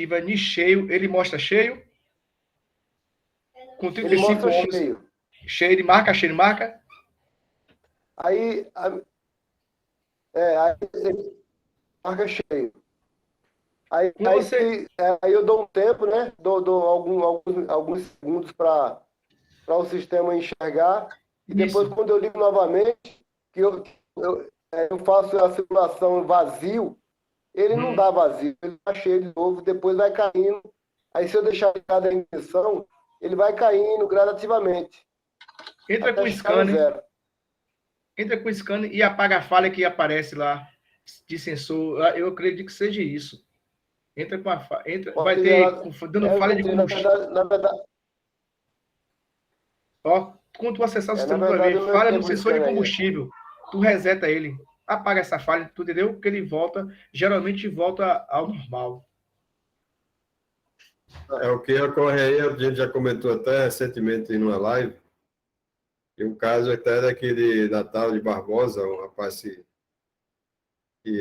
negativa de cheio, ele mostra cheio? Com Ele 35 mostra ohms. cheio. Cheio de marca, cheio de marca? Aí ele marca cheio. Quando você... Aí eu dou um tempo, né? Dou alguns segundos para o sistema enxergar. E depois, Isso. quando eu ligo novamente, que eu faço a simulação vazio, ele não dá vazio, ele está cheio de novo, depois vai caindo. Aí, se eu deixar ligado a ignição, ele vai caindo gradativamente, Entra com até o chegar no scanner. zero. Entra com o scanner e apaga a falha que aparece lá de sensor. Eu acredito que seja isso. Entra com a falha. Vai ter dando falha de combustível. Na verdade, Ó, quando tu acessar o na sistema, tu vai verdade, ver eu não falha entrei no com o sensor de scanner ainda. combustível. Tu reseta ele. Apaga essa falha, tu entendeu? Porque ele volta, geralmente volta ao normal. É o que ocorre aí, a gente já comentou até recentemente em uma live, e um caso até daqui de Natal de Barbosa, um rapaz que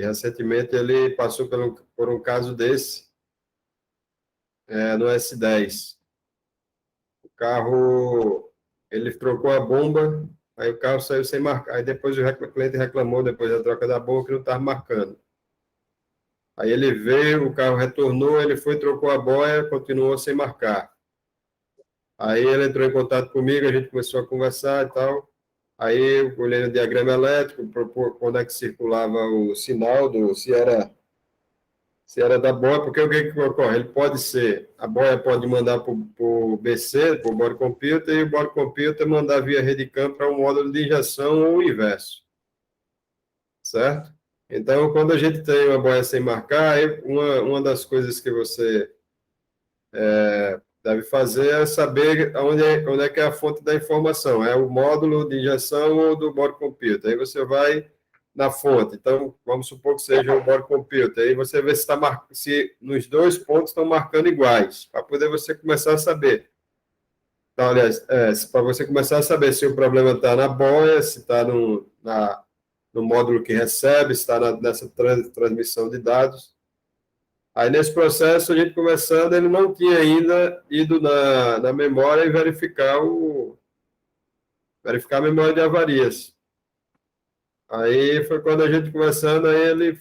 recentemente ele passou por um caso desse, no S10. O carro, ele trocou a bomba, aí o carro saiu sem marcar, aí depois o cliente reclamou, depois da troca da bomba, que não estava marcando. Aí ele veio, o carro retornou, ele foi, trocou a boia, continuou sem marcar. Aí ele entrou em contato comigo, a gente começou a conversar e tal. Aí eu olhei no diagrama elétrico, quando é que circulava o sinal, se era da boia, porque o que ocorre? Ele pode ser, a boia pode mandar para o BC, para o body computer, e o body computer mandar via Redicam para o módulo de injeção ou o inverso, certo? Então, quando a gente tem uma boia sem marcar, uma das coisas que você deve fazer é saber onde é que é a fonte da informação. É o módulo de injeção ou do body computer. Aí você vai na fonte. Então, vamos supor que seja o body computer. Aí você vê se nos dois pontos estão marcando iguais, para poder você começar a saber. Então, aliás, para você começar a saber se o problema está na boia, se está no módulo que recebe, se está nessa transmissão de dados. Aí, nesse processo, a gente conversando, ele não tinha ainda ido na memória e verificar a memória de avarias. Aí foi quando a gente conversando, aí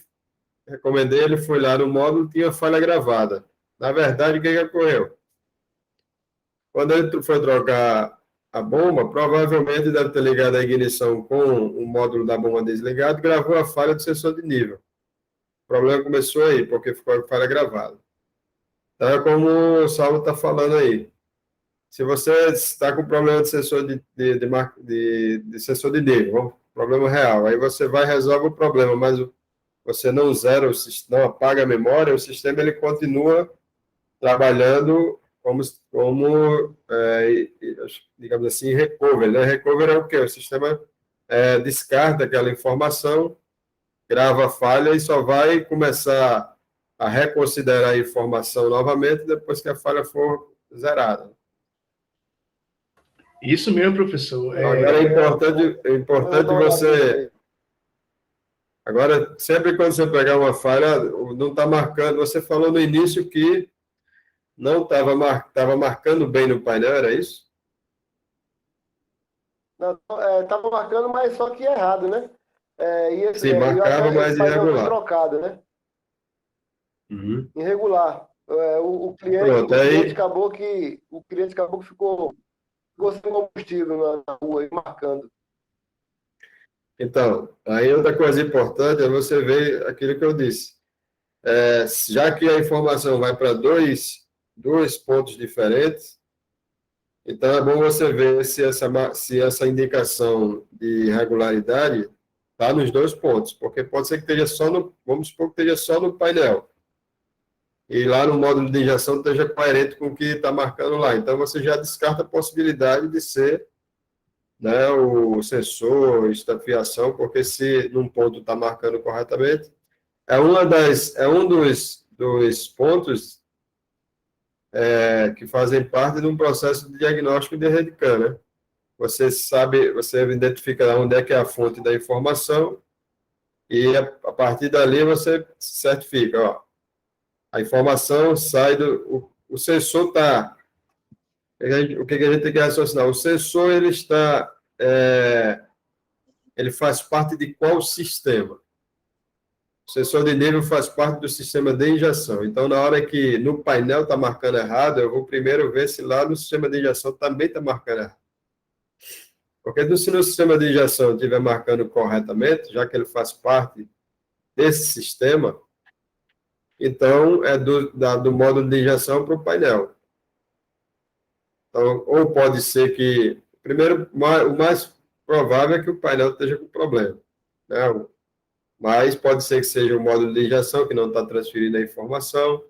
recomendei, ele foi lá no módulo, tinha falha gravada. Na verdade, o que ocorreu? Quando ele foi trocar a bomba, provavelmente deve ter ligado a ignição com o módulo da bomba desligado, e gravou a falha do sensor de nível. O problema começou aí, porque ficou a falha gravada. Então, é como o Saulo está falando aí. Se você está com problema de sensor de sensor de nível, problema real, aí você vai e resolve o problema, mas você não zera, não apaga a memória, o sistema ele continua trabalhando digamos assim, recovery. Né? Recovery é o quê? O sistema descarta aquela informação, grava a falha e só vai começar a reconsiderar a informação novamente depois que a falha for zerada. Isso mesmo, professor. Agora é importante você... Agora, sempre quando você pegar uma falha, não está marcando... Você falou no início que não estava marcando bem no painel, era isso? Não, estava marcando, mas só que errado, né? Sim, marcava, mas painel foi irregular. trocado, né? Uhum. Irregular. O Pronto, cliente acabou que ficou sem combustível na rua, marcando. Então, aí outra coisa importante é você ver aquilo que eu disse. Já que a informação vai para dois pontos diferentes, então é bom você ver se essa indicação de irregularidade está nos dois pontos, porque pode ser que esteja vamos supor que esteja só no painel, e lá no módulo de injeção esteja coerente com o que está marcando lá. Então, você já descarta a possibilidade de ser, né, o sensor, estafiação, porque se num ponto está marcando corretamente, é um dos pontos que fazem parte de um processo de diagnóstico de Redicam, né? Você identifica onde é que é a fonte da informação e a partir dali você certifica, ó, A informação sai o sensor está... O que a gente tem que raciocinar? O sensor, ele faz parte de qual sistema? O sensor de nível faz parte do sistema de injeção. Então, na hora que no painel está marcando errado, eu vou primeiro ver se lá no sistema de injeção também está marcando errado. Porque se no sistema de injeção estiver marcando corretamente, já que ele faz parte desse sistema, então é do módulo de injeção para o painel. Então, ou pode ser que, primeiro, o mais provável é que o painel esteja com problema, né? Mas pode ser que seja o módulo de injeção que não está transferindo a informação.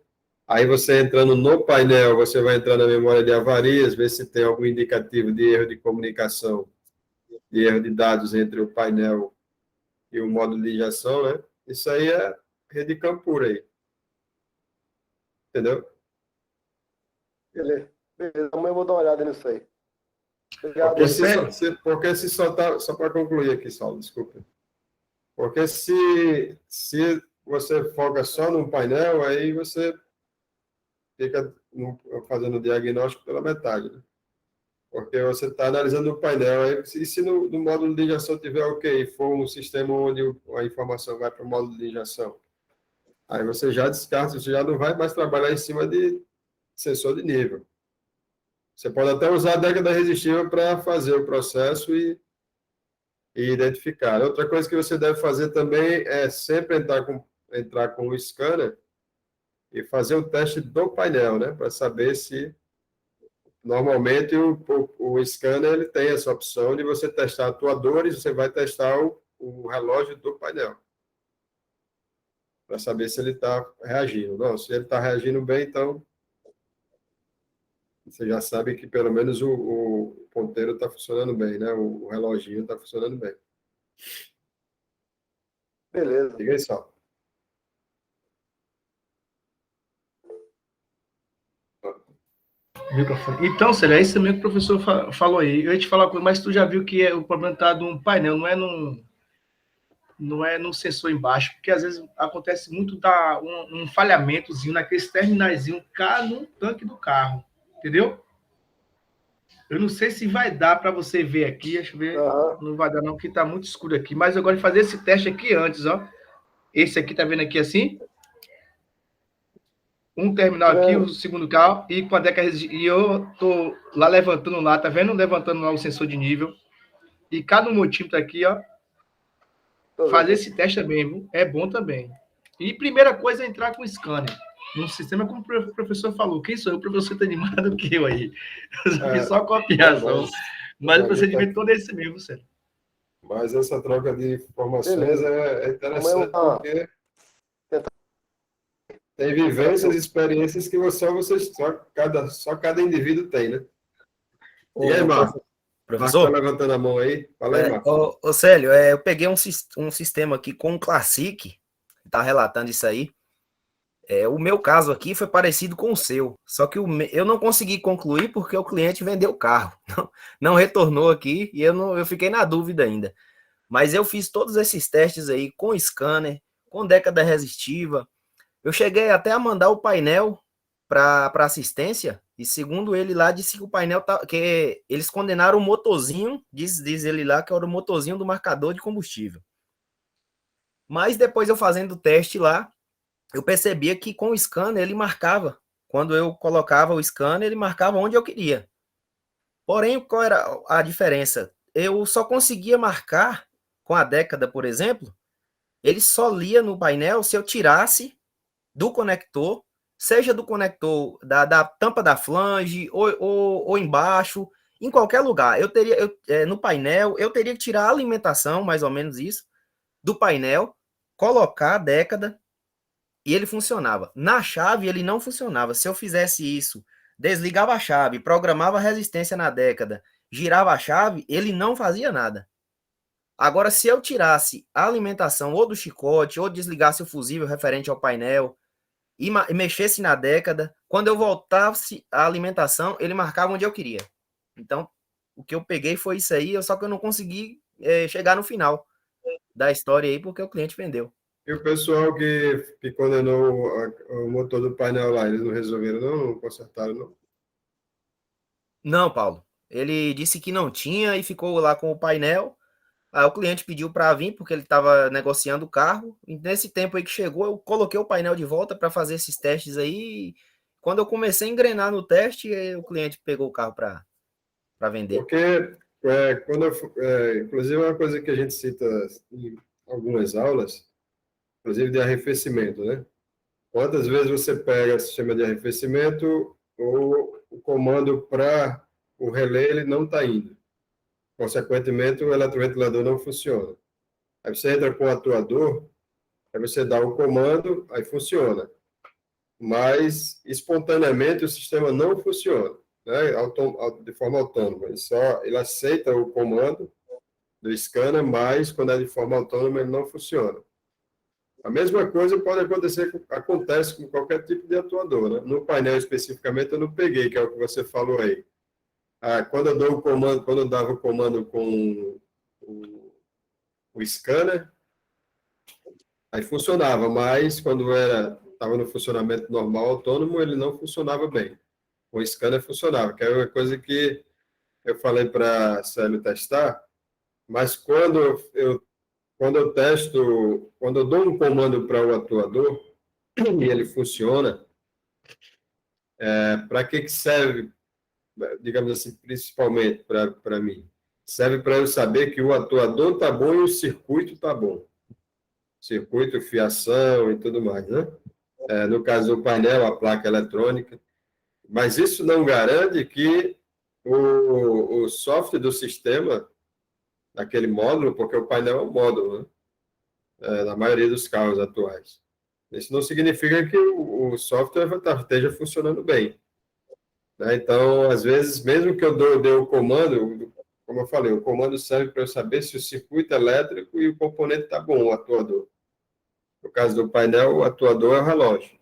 Aí você entrando no painel, você vai entrar na memória de avarias, ver se tem algum indicativo de erro de comunicação, de erro de dados entre o painel e o módulo de injeção, né? Isso aí é rede campo pura aí. Entendeu? Beleza. Amanhã eu vou dar uma olhada nisso aí. Obrigado. Porque se só para concluir aqui, Saulo, desculpa. Porque se você foca só no painel, aí você fica fazendo o diagnóstico pela metade, né? Porque você está analisando o painel, aí, se no módulo de injeção tiver ok, for um sistema onde a informação vai para o módulo de injeção, aí você já descarta, você já não vai mais trabalhar em cima de sensor de nível. Você pode até usar a década resistiva para fazer o processo e identificar. Outra coisa que você deve fazer também é sempre entrar com o scanner e fazer o teste do painel, né? Para saber se... Normalmente, o scanner ele tem essa opção de você testar atuadores, você vai testar o relógio do painel. Para saber se ele está reagindo. Não, se ele está reagindo bem, então... Você já sabe que pelo menos o ponteiro está funcionando bem, né? O reloginho está funcionando bem. Beleza. Diga aí, só. Microfone. Então, Célio, é isso também que o professor falou aí. Eu ia te falar uma coisa, mas tu já viu que o problema está num painel, não é no sensor embaixo, porque às vezes acontece muito um falhamentozinho naqueles terminaizinhos cá no tanque do carro, entendeu? Eu não sei se vai dar para você ver aqui, deixa eu ver. Não vai dar não, porque está muito escuro aqui, mas eu gosto de fazer esse teste aqui antes, ó. Esse aqui, tá vendo aqui assim? Um terminal aqui, o segundo carro, e com a década e eu tô lá levantando lá, tá vendo? Levantando lá o sensor de nível. E cada multímetro aqui, ó. Fazer esse teste também, viu? É bom também. E primeira coisa é entrar com o scanner. No sistema, como o professor falou. Quem sou eu? O professor está animado do que eu aí. Eu fiz só copiação. Mas o procedimento todo é esse mesmo, sério. Mas essa troca de informações é interessante porque tem vivências, experiências que só cada indivíduo tem, né? E aí, Marcos? Professor? Marcos tá levantando a mão aí. Fala aí, Marcos. Ô, Célio, eu peguei um sistema aqui com o Classic, tá relatando isso aí. O meu caso aqui foi parecido com o seu, só que eu não consegui concluir porque o cliente vendeu o carro. Não retornou aqui e eu fiquei na dúvida ainda. Mas eu fiz todos esses testes aí com scanner, com década resistiva. Eu cheguei até a mandar o painel para assistência, e segundo ele lá, disse que o painel que eles condenaram o motorzinho, diz ele lá que era o motorzinho do marcador de combustível. Mas depois eu fazendo o teste lá, eu percebia que com o scanner ele marcava. Quando eu colocava o scanner, ele marcava onde eu queria. Porém, qual era a diferença? Eu só conseguia marcar com a década, por exemplo, ele só lia no painel se eu tirasse do conector, seja do conector da tampa da flange ou embaixo, em qualquer lugar. No painel, eu teria que tirar a alimentação, mais ou menos isso, do painel, colocar a década e ele funcionava. Na chave, ele não funcionava. Se eu fizesse isso, desligava a chave, programava a resistência na década, girava a chave, ele não fazia nada. Agora, se eu tirasse a alimentação ou do chicote, ou desligasse o fusível referente ao painel, e mexesse na década, quando eu voltasse a alimentação, ele marcava onde eu queria. Então, o que eu peguei foi isso aí, só que eu não consegui chegar no final da história aí, porque o cliente vendeu. E o pessoal que condenou o motor do painel lá, eles não resolveram, não consertaram, não? Não, Paulo. Ele disse que não tinha e ficou lá com o painel. Aí o cliente pediu para vir porque ele estava negociando o carro. E nesse tempo aí que chegou, eu coloquei o painel de volta para fazer esses testes aí. Quando eu comecei a engrenar no teste, o cliente pegou o carro para vender. Porque, inclusive, é uma coisa que a gente cita em algumas aulas, inclusive de arrefecimento, né? Quantas vezes você pega o sistema de arrefecimento ou o comando para o relé ele não está indo. Consequentemente, o eletroventilador não funciona. Aí você entra com o atuador, aí você dá o comando, aí funciona. Mas, espontaneamente, o sistema não funciona, né? De forma autônoma. Ele aceita o comando do scanner, mas, quando é de forma autônoma, ele não funciona. A mesma coisa pode acontecer, acontece com qualquer tipo de atuador, né? No painel, especificamente, eu não peguei, que é o que você falou aí. Quando eu dou o comando, quando eu dava o comando com o scanner, aí funcionava, mas quando estava no funcionamento normal, autônomo, ele não funcionava bem. O scanner funcionava, que é uma coisa que eu falei para a Célio testar, mas quando eu testo, quando eu dou um comando para o atuador e ele funciona, para que serve, digamos assim, principalmente para mim? Serve para eu saber que o atuador está bom e o circuito está bom. Circuito, fiação e tudo mais, né? No caso do painel, a placa eletrônica. Mas isso não garante que o software do sistema, daquele módulo, porque o painel é um módulo, né? Na maioria dos carros atuais. Isso não significa que o software esteja funcionando bem, né? Então, às vezes, mesmo que eu dê o comando, como eu falei, o comando serve para eu saber se o circuito elétrico e o componente está bom, o atuador. No caso do painel, o atuador é o relógio,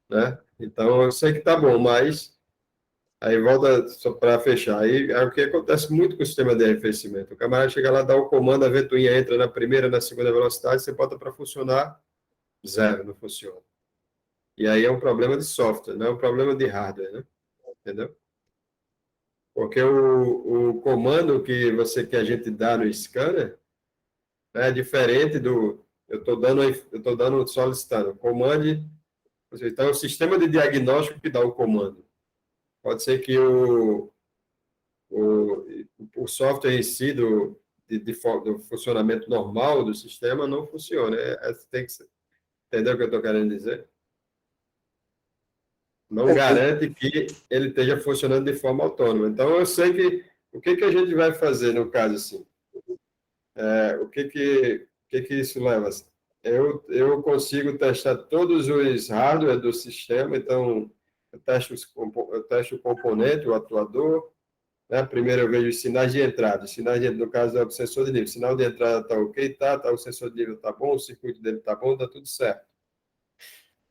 né? Então, eu sei que está bom, mas aí volta só para fechar. Aí é o que acontece muito com o sistema de arrefecimento. O camarada chega lá, dá o comando, a ventoinha entra na primeira, na segunda velocidade, você bota para funcionar, zero, não funciona. E aí é um problema de software, não é um problema de hardware, né? Entendeu? Porque o comando que a gente dá no scanner é diferente do... Eu estou dando solicitando. Comande... Então, é o sistema de diagnóstico que dá o comando. Pode ser que o software em si do funcionamento normal do sistema não funcione. Tem que entender o que eu estou querendo dizer? Não garante que ele esteja funcionando de forma autônoma. Então, eu sei que o que a gente vai fazer no caso assim? O que isso leva? Eu consigo testar todos os hardware do sistema, então eu testo o componente, o atuador, né? Primeiro eu vejo os sinais de entrada. No caso é o sensor de nível. Sinal de entrada está ok, o sensor de nível está bom, o circuito dele está bom, está tudo certo.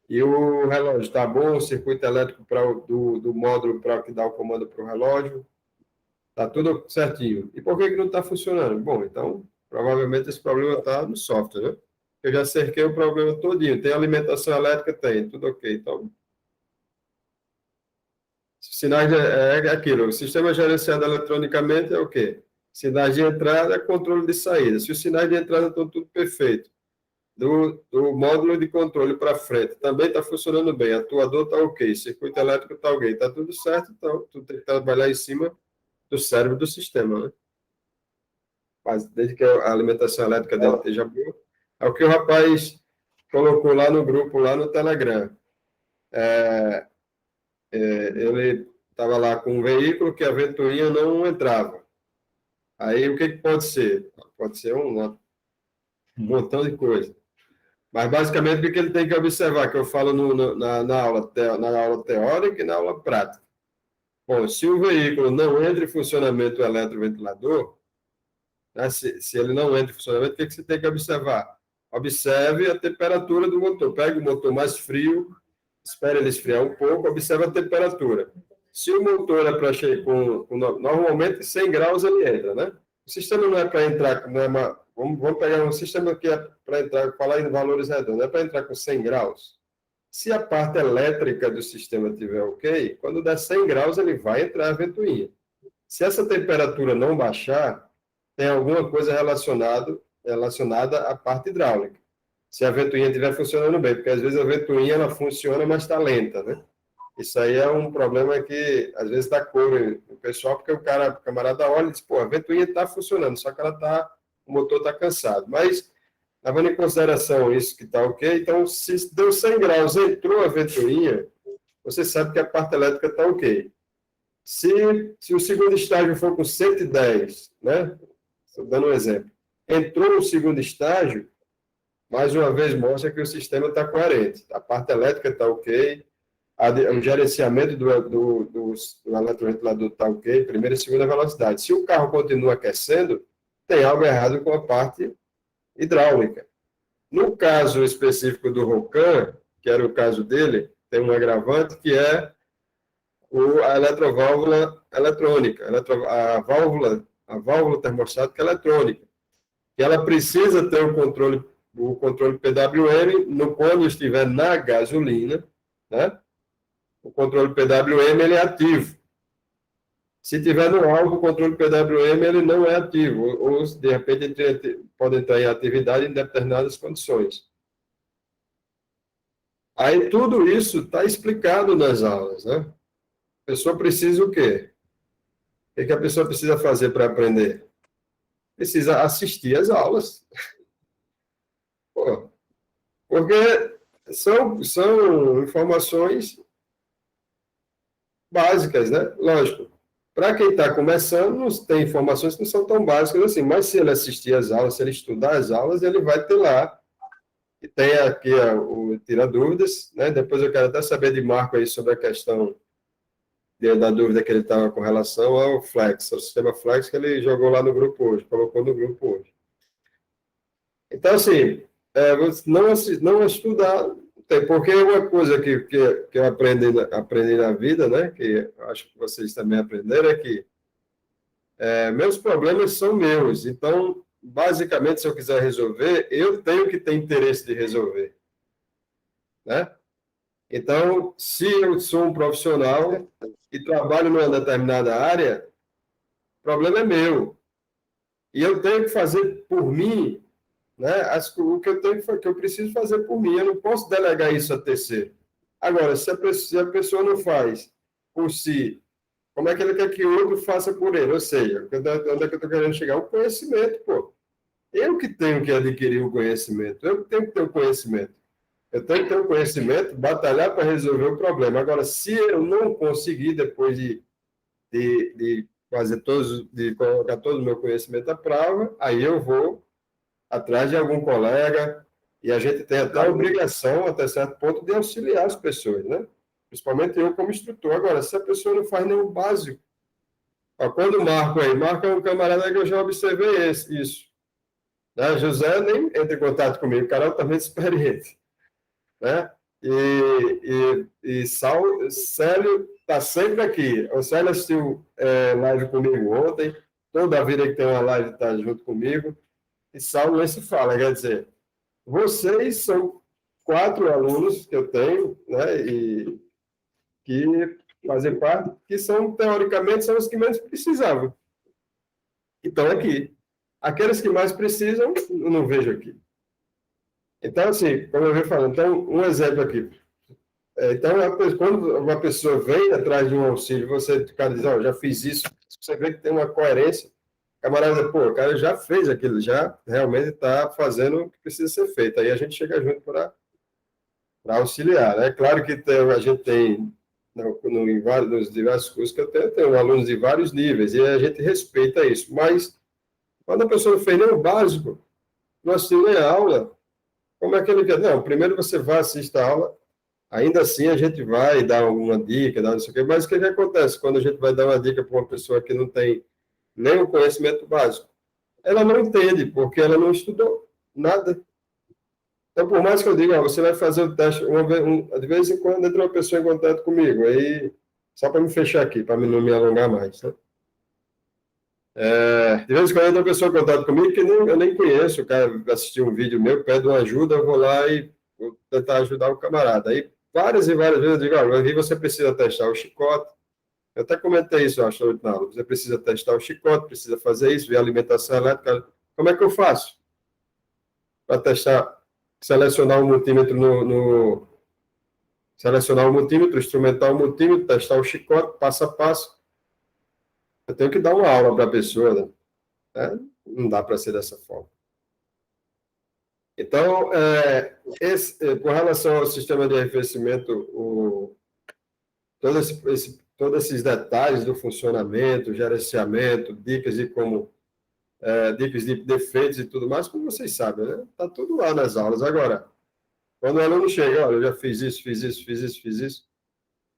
E o relógio está bom, o circuito elétrico do módulo para que dá o comando para o relógio, está tudo certinho. E por que não está funcionando? Bom, então, provavelmente esse problema está no software, né? Eu já cerquei o problema todinho. Tem alimentação elétrica? Tem, tudo ok. Então, sinais é aquilo. O sistema gerenciado eletronicamente é o quê? Sinais de entrada é controle de saída. Se os sinais de entrada estão tudo perfeito, do módulo de controle para frente também está funcionando bem, atuador está ok, circuito elétrico está ok, está tudo certo, então tu tem que trabalhar em cima do cérebro do sistema, né? Mas desde que a alimentação elétrica dele esteja boa, é o que o rapaz colocou lá no grupo, lá no Telegram. Ele estava lá com um veículo que a ventoinha não entrava. Aí o que pode ser? Pode ser um montão de coisa. Mas, basicamente, o que ele tem que observar, que eu falo na aula teórica e na aula prática. Bom, se o veículo não entra em funcionamento o eletroventilador, né, se ele não entra em funcionamento, o que você tem que observar? Observe a temperatura do motor. Pega o motor mais frio, espere ele esfriar um pouco, observe a temperatura. Se o motor é para chegar normalmente 100 graus ele entra, né? O sistema não é para entrar, vamos pegar um sistema que é para entrar, falar em valores redondos, é para entrar com 100 graus. Se a parte elétrica do sistema estiver ok, quando der 100 graus, ele vai entrar a ventoinha. Se essa temperatura não baixar, tem alguma coisa relacionada à parte hidráulica. Se a ventoinha estiver funcionando bem, porque às vezes a ventoinha ela funciona, mas está lenta, né? Isso aí é um problema que às vezes dá cor no pessoal, porque o camarada olha e diz, pô, a ventoinha está funcionando, só que o motor está cansado. Mas, levando em consideração isso que está ok, então, se deu 100 graus, entrou a ventoinha, você sabe que a parte elétrica está ok. Se o segundo estágio for com 110, né? Estou dando um exemplo. Entrou o segundo estágio, mais uma vez mostra que o sistema está coerente. A parte elétrica está ok, o gerenciamento do eletroventilador está ok, primeira e segunda velocidade. Se o carro continua aquecendo, tem algo errado com a parte hidráulica. No caso específico do Rocan, que era o caso dele, tem um agravante que é a eletroválvula eletrônica, a válvula termostática eletrônica, que ela precisa ter o controle PWM quando estiver na gasolina, né? O controle PWM ele é ativo. Se tiver no álcool, o controle PWM ele não é ativo, ou de repente pode entrar em atividade em determinadas condições. Aí tudo isso está explicado nas aulas, né? A pessoa precisa o quê? O que a pessoa precisa fazer para aprender? Precisa assistir às aulas. Pô, porque são informações básicas, né? Lógico. Para quem está começando, tem informações que não são tão básicas assim, mas se ele assistir às aulas, se ele estudar as aulas, ele vai ter lá. E tem aqui o Tira Dúvidas, né? Depois eu quero até saber de Marco aí sobre a questão da dúvida que ele estava com relação ao Flex, ao sistema Flex que ele jogou lá no grupo hoje, colocou no grupo hoje. Então, assim, não estudar, porque uma coisa que eu aprendi na vida, né, que eu acho que vocês também aprenderam, é que meus problemas são meus. Então, basicamente, se eu quiser resolver, eu tenho que ter interesse de resolver. Né? Então, se eu sou um profissional e trabalho numa determinada área, o problema é meu. E eu tenho que fazer por mim, né, o que eu preciso fazer por mim. Eu não posso delegar isso a terceiro. Agora, se a pessoa não faz por si, como é que ele quer que o outro faça por ele? Ou seja, onde é que eu estou querendo chegar? O conhecimento, pô. Eu que tenho que adquirir o conhecimento. Eu que tenho que ter o conhecimento. Eu tenho que ter o conhecimento, batalhar para resolver o problema. Agora, se eu não conseguir, depois de colocar todo o meu conhecimento à prova, aí eu vou atrás de algum colega, e a gente tem até a obrigação, até certo ponto, de auxiliar as pessoas, né? Principalmente eu como instrutor. Agora, se a pessoa não faz nenhum básico, quando o Marco é um camarada que eu já observei isso. Né? José nem entra em contato comigo, o cara é altamente experiente. Né? E Célio está sempre aqui. O Célio assistiu live comigo ontem, toda a vida que tem uma live está junto comigo, e Saulo nem se fala, quer dizer, vocês são 4 alunos que eu tenho, né, e que fazem parte, que teoricamente, são os que menos precisavam. E estão aqui. Aqueles que mais precisam, eu não vejo aqui. Então, assim, como eu venho falando, então, um exemplo aqui. Então, quando uma pessoa vem atrás de um auxílio, o cara diz, já fiz isso, você vê que tem uma coerência, o camarada, o cara já fez aquilo, já realmente está fazendo o que precisa ser feito. Aí a gente chega junto para auxiliar. É claro que a gente tem, nos diversos cursos que eu tenho alunos de vários níveis, e a gente respeita isso, mas quando a pessoa não fez nem o básico, não assistiu nem a aula, como é que ele quer? Não, primeiro você vai assistir a aula, ainda assim a gente vai dar alguma dica, não sei o quê, mas o que acontece quando a gente vai dar uma dica para uma pessoa que não tem nem o conhecimento básico? Ela não entende, porque ela não estudou nada. Então, por mais que eu diga, você vai fazer o teste, de vez em quando entra uma pessoa em contato comigo, aí, só para me fechar aqui, para não me alongar mais, né? De vez em quando tem uma pessoa em contato comigo que eu nem conheço, o cara assistiu um vídeo meu, pede uma ajuda, eu vou lá e vou tentar ajudar o camarada. Aí, várias e várias vezes eu digo, olha, aí você precisa testar o chicote. Eu até comentei isso, eu acho, na aula. Você precisa testar o chicote, precisa fazer isso, ver a alimentação elétrica. Como é que eu faço? Para testar, selecionar o multímetro selecionar o multímetro, instrumentar o multímetro, testar o chicote, passo a passo. Eu tenho que dar uma aula para a pessoa, né? Não dá para ser dessa forma. Então, com relação ao sistema de arrefecimento, todos esses detalhes do funcionamento, gerenciamento, dicas de defeitos e tudo mais, como vocês sabem, né? Está tudo lá nas aulas. Agora, quando o aluno chega, olha, eu já fiz isso,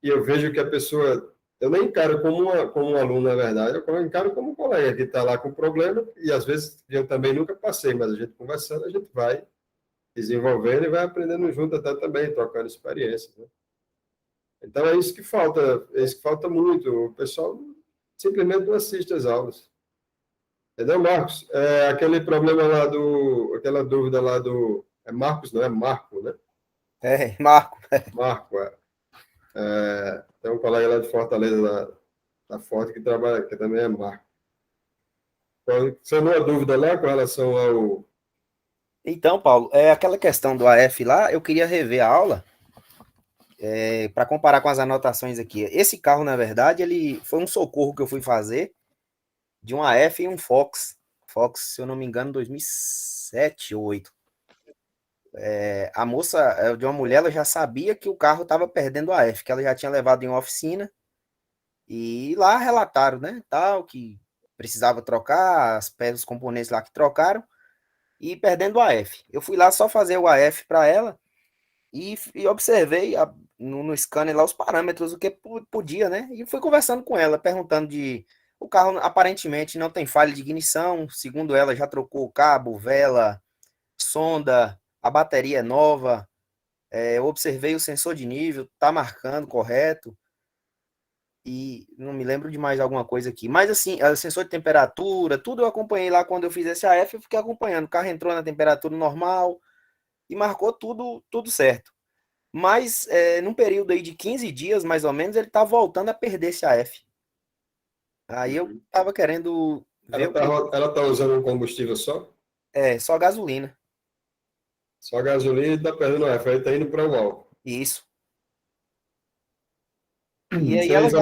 e eu vejo que a pessoa, eu nem encaro como um aluno, na verdade, eu encaro como um colega que está lá com problema, e às vezes eu também nunca passei, mas a gente conversando, a gente vai desenvolvendo e vai aprendendo junto até também, trocando experiências, né? Então é isso que falta muito. O pessoal simplesmente não assiste às aulas. Entendeu, Marcos? Aquele problema lá aquela dúvida lá é Marcos, não é Marco, né? Marco. Marco, tem um colega lá de Fortaleza, da Forte, que trabalha, que também é Marco. Então, você não é dúvida lá com relação ao... Então, Paulo, aquela questão do AF lá, eu queria rever a aula para comparar com as anotações aqui. Esse carro, na verdade, ele foi um socorro que eu fui fazer de um AF e um Fox. Fox, se eu não me engano, 2007 ou 2008. A moça, de uma mulher, ela já sabia que o carro estava perdendo a AF, que ela já tinha levado em uma oficina, e lá relataram, né, tal, que precisava trocar as peças, os componentes lá que trocaram, e perdendo o AF. Eu fui lá só fazer o AF para ela, e observei no scanner lá os parâmetros, o que podia, né, e fui conversando com ela, perguntando o carro aparentemente não tem falha de ignição, segundo ela já trocou o cabo, vela, sonda, a bateria é nova, eu observei o sensor de nível, tá marcando correto, e não me lembro de mais alguma coisa aqui. Mas assim, o sensor de temperatura, tudo eu acompanhei lá quando eu fiz esse AF, eu fiquei acompanhando. O carro entrou na temperatura normal e marcou tudo certo. Mas num período aí de 15 dias, mais ou menos, ele tá voltando a perder esse AF. Aí eu tava querendo ver Ela tá usando um combustível só? só gasolina. Só gasolina e está perdendo o F, aí está indo para o álcool. Isso. E aí ela já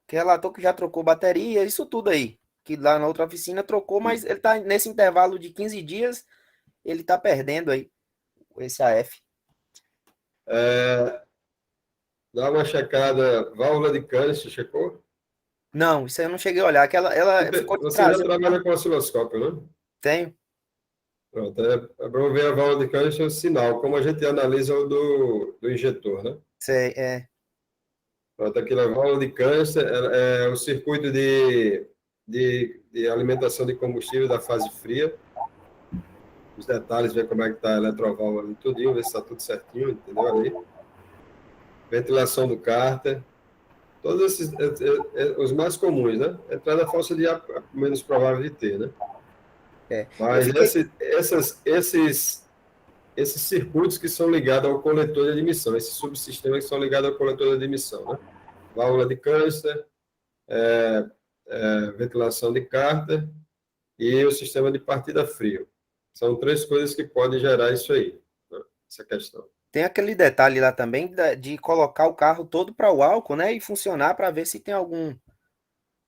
relatou que já trocou bateria, isso tudo aí. Que lá na outra oficina trocou, mas ele tá nesse intervalo de 15 dias, ele tá perdendo aí esse AF. Dá uma checada, válvula de cânion, você checou? Não, isso aí eu não cheguei a olhar. Que ela ficou de Você já trazer. trabalha com osciloscópio, né? Tenho. Pronto, é para ver a válvula de cânion, é um sinal, como a gente analisa o do injetor, né? Sei, Pronto, aquilo é válvula de cânion, é o circuito de alimentação de combustível da fase fria. Os detalhes, ver como é que está a eletroválvula ali, tudinho, ver se está tudo certinho, entendeu? Ali. Ventilação do cárter. Todos esses, os mais comuns, né? Entrada falsa de ar, menos provável de ter, né? Mas esses circuitos que são ligados ao coletor de admissão, esses subsistemas que são ligados ao coletor de admissão, né? Válvula de câncer, ventilação de cárter e o sistema de partida frio. São três coisas que podem gerar isso aí, né? Essa questão. Tem aquele detalhe lá também de colocar o carro todo para o álcool, né? E funcionar para ver se tem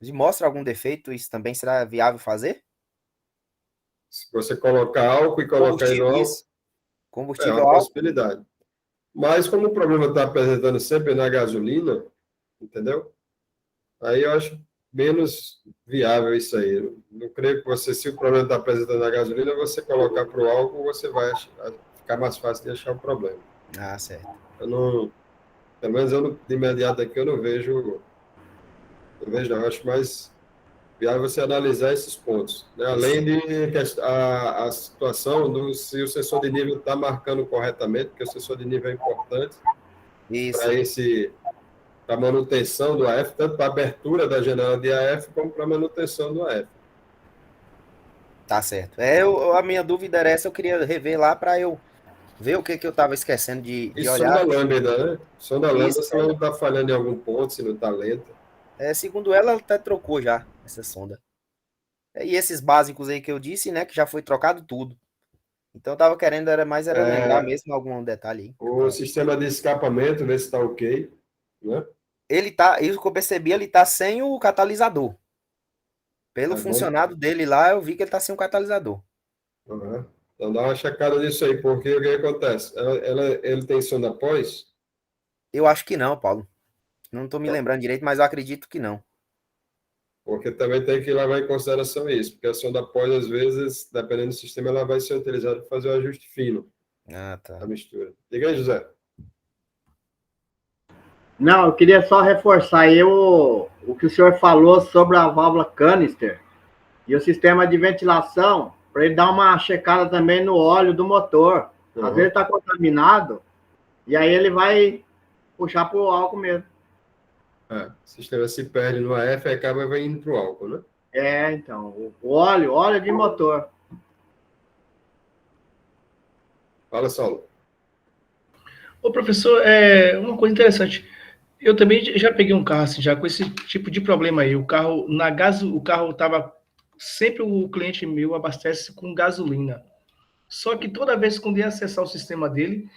se mostra algum defeito, isso também será viável fazer? Se você colocar álcool e colocar ele no álcool, é Combustível uma álcool. possibilidade. Mas como o problema está apresentando sempre na gasolina, entendeu? Aí eu acho menos viável isso aí. Eu não creio que se o problema está apresentando na gasolina, você colocar para o álcool, você vai ficar mais fácil de achar o problema. Ah, certo. Pelo menos de imediato aqui eu não vejo, não. Eu acho mais viável você analisar esses pontos, né? Além de a situação se o sensor de nível está marcando corretamente, porque o sensor de nível é importante para a manutenção do AF, tanto para a abertura da janela de AF, como para a manutenção do AF. Tá certo. A minha dúvida era essa, eu queria rever lá para eu ver o que eu estava esquecendo de E sonda olhar. lambda, né? Sonda lambda, Isso, se ela não está falhando em algum ponto, se não está lenta. segundo ela até trocou já essa sonda. E esses básicos aí que eu disse, né, que já foi trocado tudo. Então eu tava querendo era lembrar É, mesmo algum detalhe aí. o sistema de escapamento, ver se está ok, né? Ele tá, isso que eu percebi, ele tá sem o catalisador. Pelo É bom. funcionado dele lá, eu vi que ele tá sem o catalisador. Uhum. Então dá uma checada nisso aí, porque o que acontece? Ele tem sonda pós, Eu acho que não, Paulo. Não tô me lembrando direito, mas eu acredito que não. porque também tem que levar em consideração isso, porque a sonda pós, às vezes, dependendo do sistema, ela vai ser utilizada para fazer o ajuste fino Ah, da tá. mistura. Diga aí, José. Não, eu queria só reforçar aí o que o senhor falou sobre a válvula canister e o sistema de ventilação, para ele dar uma checada também no óleo do motor. Às vezes está contaminado, e aí ele vai puxar para o álcool mesmo. O sistema se perde no AF e acaba indo para o álcool, né? Então, óleo de motor. Fala, Saulo. Ô, professor, uma coisa interessante. Eu também já peguei um carro assim, já com esse tipo de problema aí. O carro, o carro tava. Sempre o cliente meu abastece com gasolina. Só que toda vez que eu ia acessar o sistema dele,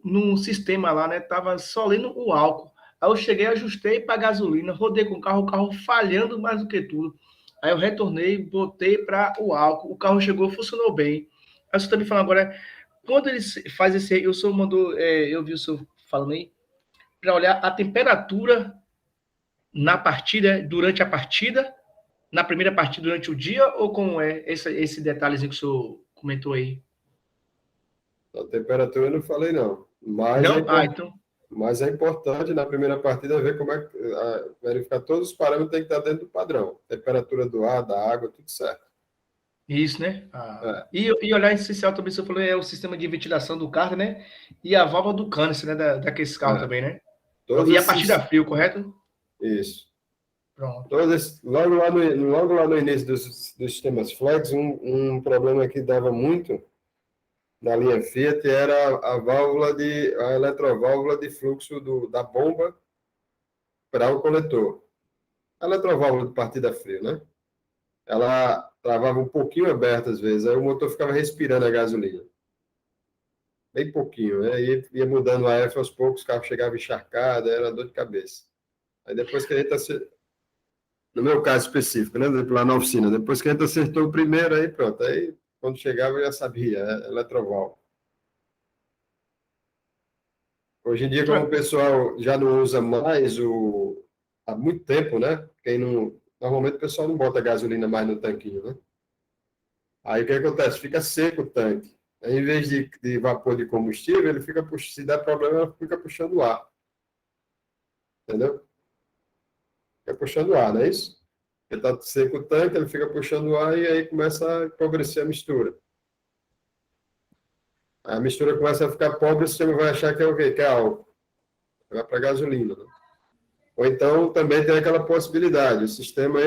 no sistema lá, né, tava só lendo o álcool. Aí eu cheguei, ajustei para gasolina, rodei com o carro falhando mais do que tudo. Aí eu retornei, botei para o álcool, o carro chegou, funcionou bem. Aí você está me falando agora, quando ele faz esse, eu só mandou, eu vi o senhor falando aí, para olhar a temperatura na partida, durante a partida, na primeira partida durante o dia, ou como é esse detalhezinho que o senhor comentou aí? A temperatura eu não falei, não. Mas Não? Então. mas é importante na primeira partida ver como verificar todos os parâmetros tem que estar dentro do padrão. Temperatura do ar, da água, tudo certo. Isso, né? É, E olhar essencial também, você falou, é o sistema de ventilação do carro, né? E a válvula do câncer, né? Daqueles carros é. também, né? Todos E a partida esses, frio, correto? isso. Pronto. Logo lá no início dos sistemas flex, um problema que dava muito na linha Fiat era a eletroválvula de fluxo da bomba para o coletor. A eletroválvula de partida frio, né? Ela travava um pouquinho aberta às vezes, aí o motor ficava respirando a gasolina. Bem pouquinho, né? E ia mudando a F aos poucos, o carro chegava encharcado, era dor de cabeça. Aí depois que a gente, no meu caso específico, né? Lá na oficina, depois que a gente acertou o primeiro, aí pronto. Aí quando chegava eu já sabia, eletroválvula. Hoje em dia, como o pessoal já não usa mais há muito tempo, né? Normalmente o pessoal não bota gasolina mais no tanquinho, né? Aí o que acontece? Fica seco o tanque. Aí, em vez de vapor de combustível, ele fica se der problema, ele fica puxando ar. Entendeu? Fica puxando ar, não é isso? Ele está seco o tanque, ele fica puxando ar e aí começa a empobrecer a mistura. Aí a mistura começa a ficar pobre, o sistema vai achar que é o quê? Que é álcool. Vai para gasolina, né? Ou então também tem aquela possibilidade. O sistema,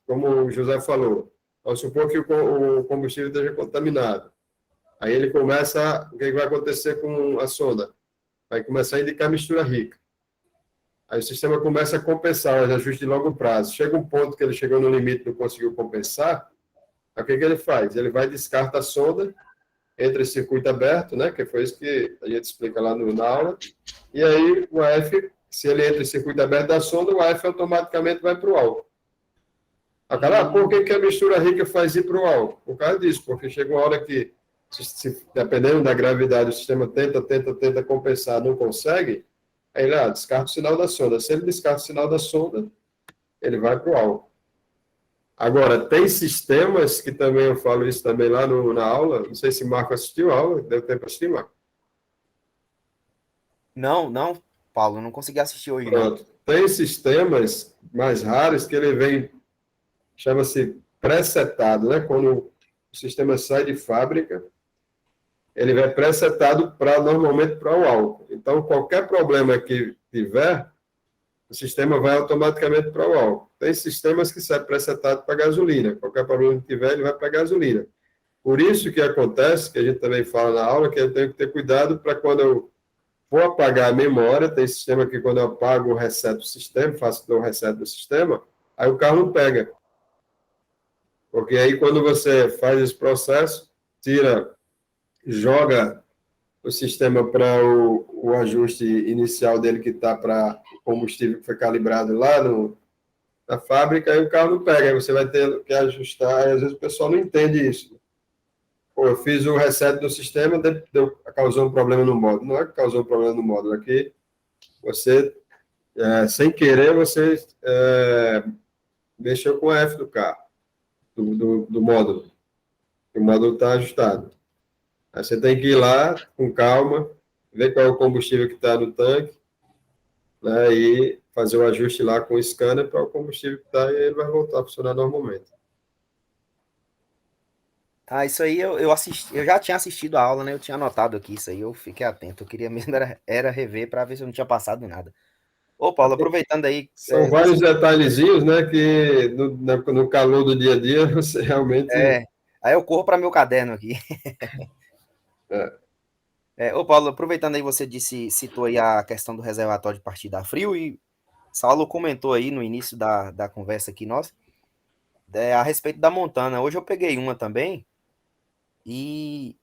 como o José falou, vamos supor que o combustível esteja contaminado. Aí ele começa, o que vai acontecer com a sonda? Vai começar a indicar mistura rica. Aí o sistema começa a compensar os ajustes de longo prazo. Chega um ponto que ele chegou no limite e não conseguiu compensar, aí o que ele faz? Ele vai descarta a sonda, entra em circuito aberto, né? Que foi isso que a gente explica lá na aula. E aí o AF, se ele entra em circuito aberto da sonda, o AF automaticamente vai para o álcool. Por que a mistura rica faz ir para o álcool? Por causa disso, porque chega uma hora que, dependendo da gravidade, o sistema tenta compensar, não consegue, aí ele descarta o sinal da sonda. Se ele descarta o sinal da sonda, ele vai para o álcool. Agora, tem sistemas que também, eu falo isso também lá na aula, não sei se Marco assistiu a aula, deu tempo para assistir, Marco? Não, Paulo, não consegui assistir hoje, não. Pronto. Tem sistemas mais raros que ele vem, chama-se pré-setado, né? Quando o sistema sai de fábrica, ele vai pré-setado normalmente para o álcool. Então, qualquer problema que tiver, o sistema vai automaticamente para o álcool. tem sistemas que servem presetado para gasolina. Qualquer problema que tiver, ele vai para gasolina. Por isso que acontece, que a gente também fala na aula, que eu tenho que ter cuidado para quando eu for apagar a memória, tem sistema que quando eu apago o reset do sistema, faço o reset do sistema, aí o carro não pega. Porque aí quando você faz esse processo, joga o sistema para o ajuste inicial dele que está para o combustível que foi calibrado lá na fábrica, aí o carro não pega, aí você vai ter que ajustar, e às vezes o pessoal não entende isso. Pô, eu fiz o reset do sistema, causou um problema no módulo. Não é que causou um problema no módulo, é que você, sem querer, você mexeu com o F do carro, do módulo. O módulo está ajustado. Aí você tem que ir lá, com calma, ver qual é o combustível que está no tanque, né, e fazer o ajuste lá com o scanner para o combustível que está, e ele vai voltar a funcionar normalmente. Ah, isso aí eu assisti, eu já tinha assistido a aula, né? Eu tinha anotado aqui isso aí, eu fiquei atento. Eu queria mesmo era rever para ver se eu não tinha passado nada. Ô, Paulo, aproveitando aí. São vários detalhezinhos, né, que no calor do dia a dia você realmente... Aí eu corro para meu caderno aqui. Ô, Paulo, aproveitando aí, você citou aí a questão do reservatório de partida a frio, e Saulo comentou aí no início da conversa aqui nossa, a respeito da Montana. Hoje eu peguei uma também e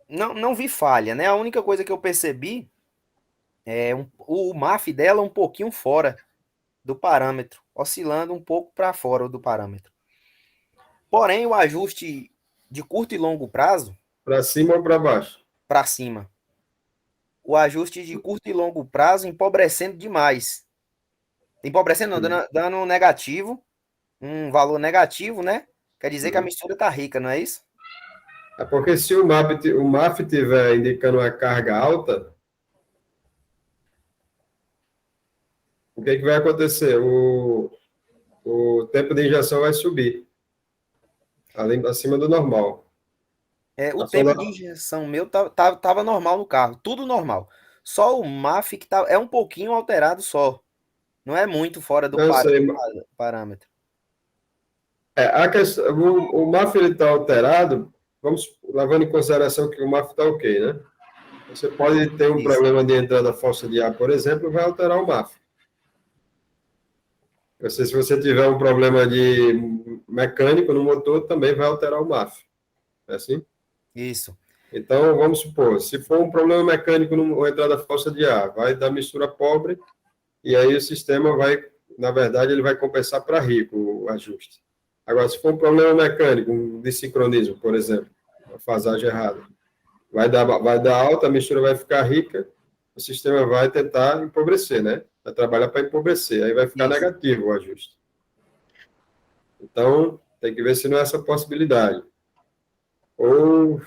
não vi falha, né? A única coisa que eu percebi o MAF dela um pouquinho fora do parâmetro, oscilando um pouco para fora do parâmetro. Porém, o ajuste de curto e longo prazo... Para cima ou para baixo? Para cima. O ajuste de curto e longo prazo empobrecendo demais. Empobrecendo não, dando negativo, um valor negativo, né? Quer dizer que a mistura tá rica, não é isso? É porque se o MAF estiver indicando uma carga alta, o que vai acontecer? O tempo de injeção vai subir, acima do normal. O tempo de injeção meu tava normal no carro, tudo normal. Só o MAF que é um pouquinho alterado só. Não é muito fora do parâmetro. A questão, o MAF está alterado, vamos levando em consideração que o MAF está ok, né? Você pode ter um problema de entrada falsa de ar, por exemplo, vai alterar o MAF. Se você tiver um problema de mecânico no motor, também vai alterar o MAF. É assim? Isso. Então, vamos supor, se for um problema mecânico ou entrada falsa de ar, vai dar mistura pobre, e aí o sistema vai, na verdade, ele vai compensar para rico o ajuste. Agora, se for um problema mecânico, um desincronismo, por exemplo, uma fasagem errada, vai dar alta, a mistura vai ficar rica, o sistema vai tentar empobrecer, né? Vai trabalhar para empobrecer, aí vai ficar negativo o ajuste. Então, tem que ver se não é essa possibilidade. Ou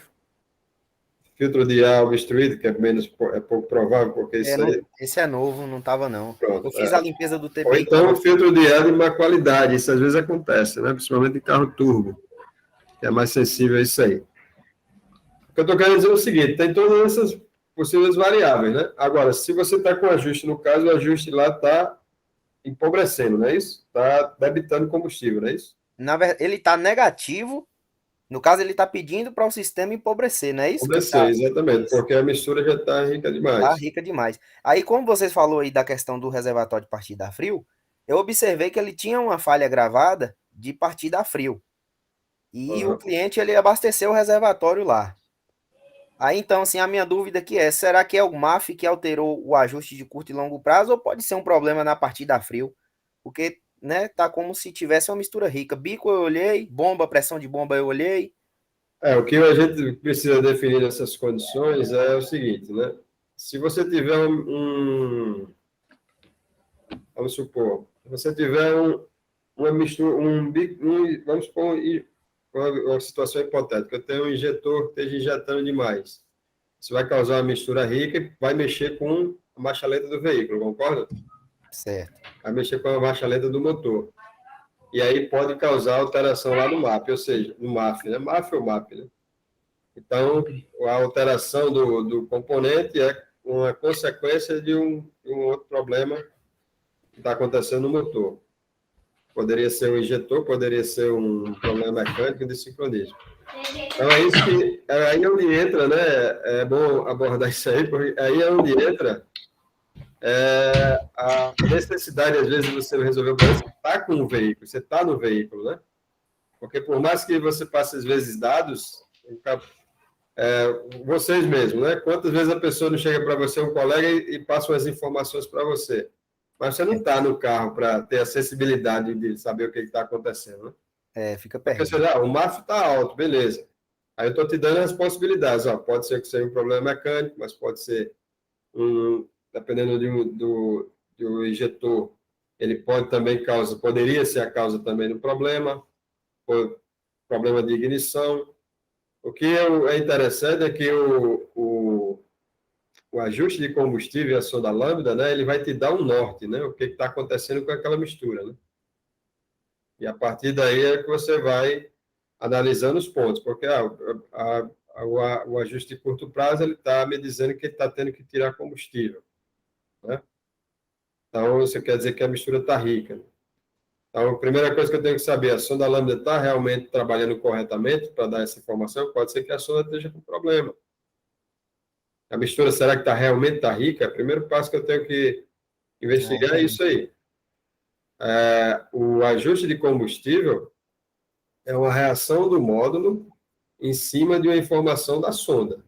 filtro de ar obstruído, que é pouco provável, porque isso aí... Esse é novo, não estava não. Pronto, eu fiz a limpeza do TPI. Ou então filtro de ar de má qualidade, isso às vezes acontece, né? Principalmente em carro turbo, que é mais sensível a isso aí. O que eu estou querendo dizer é o seguinte, tem todas essas possíveis variáveis, né? Agora, se você está com ajuste, no caso, o ajuste lá está empobrecendo, não é isso? Está debitando combustível, não é isso? Na verdade, ele está negativo. No caso, ele está pedindo para o sistema empobrecer, não é isso? Empobrecer, exatamente, porque a mistura já está rica demais. Está rica demais. Aí, como vocês falou aí da questão do reservatório de partida a frio, eu observei que ele tinha uma falha gravada de partida a frio. E o cliente, ele abasteceu o reservatório lá. Aí, então, assim, a minha dúvida aqui será que é o MAF que alterou o ajuste de curto e longo prazo, ou pode ser um problema na partida a frio? Porque, né, tá como se tivesse uma mistura rica. Bico eu olhei, bomba, pressão de bomba eu olhei. O que a gente precisa definir nessas condições é o seguinte, né? Se você tiver vamos supor, se você tiver uma mistura, vamos supor uma situação hipotética, eu tenho um injetor que esteja injetando demais. Isso vai causar uma mistura rica e vai mexer com a marcha lenta do veículo, concorda? Certo. Vai mexer com a marcha lenta do motor. E aí pode causar alteração lá no MAP, ou seja, no MAF, né? MAF ou MAP, né? Então, a alteração do componente é uma consequência de um outro problema que está acontecendo no motor. poderia ser um injetor, poderia ser um problema mecânico de sincronismo. Então, é isso que, aí é onde entra, né? É bom abordar isso aí, porque aí é onde entra a necessidade, às vezes, de você resolver o problema. Você está com o veículo, você está no veículo, né? Porque por mais que você passe, às vezes, dados, vocês mesmos, né? Quantas vezes a pessoa não chega para você, um colega, e passa as informações para você? Mas você não está no carro para ter a sensibilidade de saber o que está acontecendo, né? Fica Porque perdido. o MAF está alto, beleza. Aí eu estou te dando as possibilidades. Ó, pode ser que seja um problema mecânico, mas pode ser, dependendo do injetor, ele pode também poderia ser a causa também do problema, problema de ignição. O que é interessante é que o ajuste de combustível e a sonda lambda, né, ele vai te dar um norte, né, o que está acontecendo com aquela mistura, né? E a partir daí é que você vai analisando os pontos, porque o ajuste de curto prazo ele está me dizendo que ele está tendo que tirar combustível, né? Então, isso quer dizer que a mistura está rica, né? Então, a primeira coisa que eu tenho que saber, a sonda lambda está realmente trabalhando corretamente para dar essa informação? Pode ser que a sonda esteja com problema. A mistura, será que realmente está rica? O primeiro passo que eu tenho que investigar é isso aí. O ajuste de combustível é uma reação do módulo em cima de uma informação da sonda.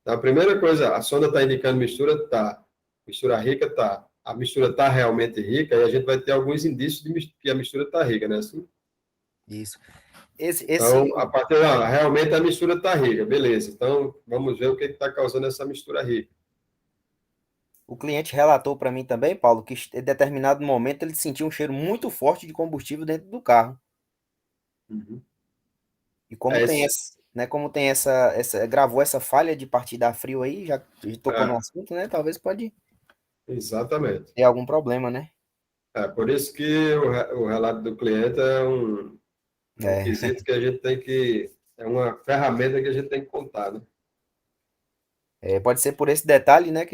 Então, a primeira coisa, a sonda está indicando mistura? Tá. Mistura rica? Tá. A mistura está realmente rica e a gente vai ter alguns indícios de que a mistura está rica, né? Assim? Isso. Então, a partir realmente a mistura está rica, beleza. Então, vamos ver o que está causando essa mistura rica. O cliente relatou para mim também, Paulo, que em determinado momento ele sentiu um cheiro muito forte de combustível dentro do carro. Uhum. E como tem gravou essa falha de partida a frio aí, já tocou no assunto, né? Talvez pode Exatamente. ter algum problema, né? Por isso que o relato do cliente é um quesito que a gente tem que... É uma ferramenta que a gente tem que contar, né? Pode ser por esse detalhe, né?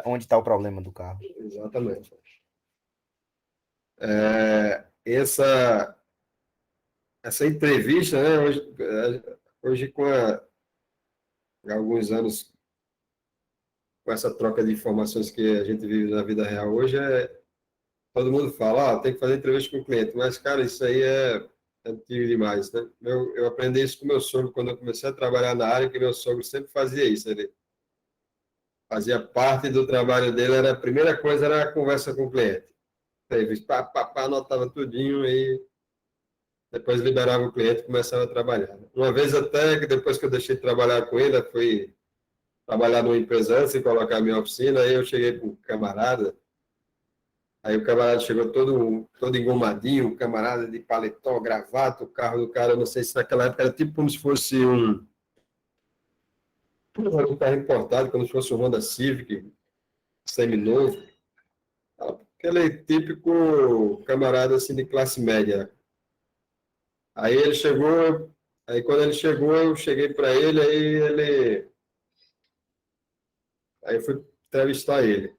Onde está o problema do carro. Exatamente. Essa entrevista, né? Hoje há alguns anos, com essa troca de informações que a gente vive na vida real hoje, todo mundo fala, tem que fazer entrevista com o cliente, mas, cara, isso aí é antigo demais, né? Eu aprendi isso com meu sogro quando eu comecei a trabalhar na área, que meu sogro sempre fazia isso, ele fazia parte do trabalho dele, a primeira coisa era a conversa com o cliente. Anotava tudinho e depois liberava o cliente e começava a trabalhar. Uma vez até, que depois que eu deixei de trabalhar com ele, fui trabalhar numa empresa antes de colocar a minha oficina, aí eu cheguei com um camarada, aí o camarada chegou todo engomadinho, camarada de paletó, gravata, o carro do cara, eu não sei se naquela época era tipo como se fosse um carro importado, como se fosse um Honda Civic, seminovo, aquele típico camarada assim de classe média. Aí ele chegou, aí quando ele chegou, eu cheguei para ele, aí eu fui entrevistar ele.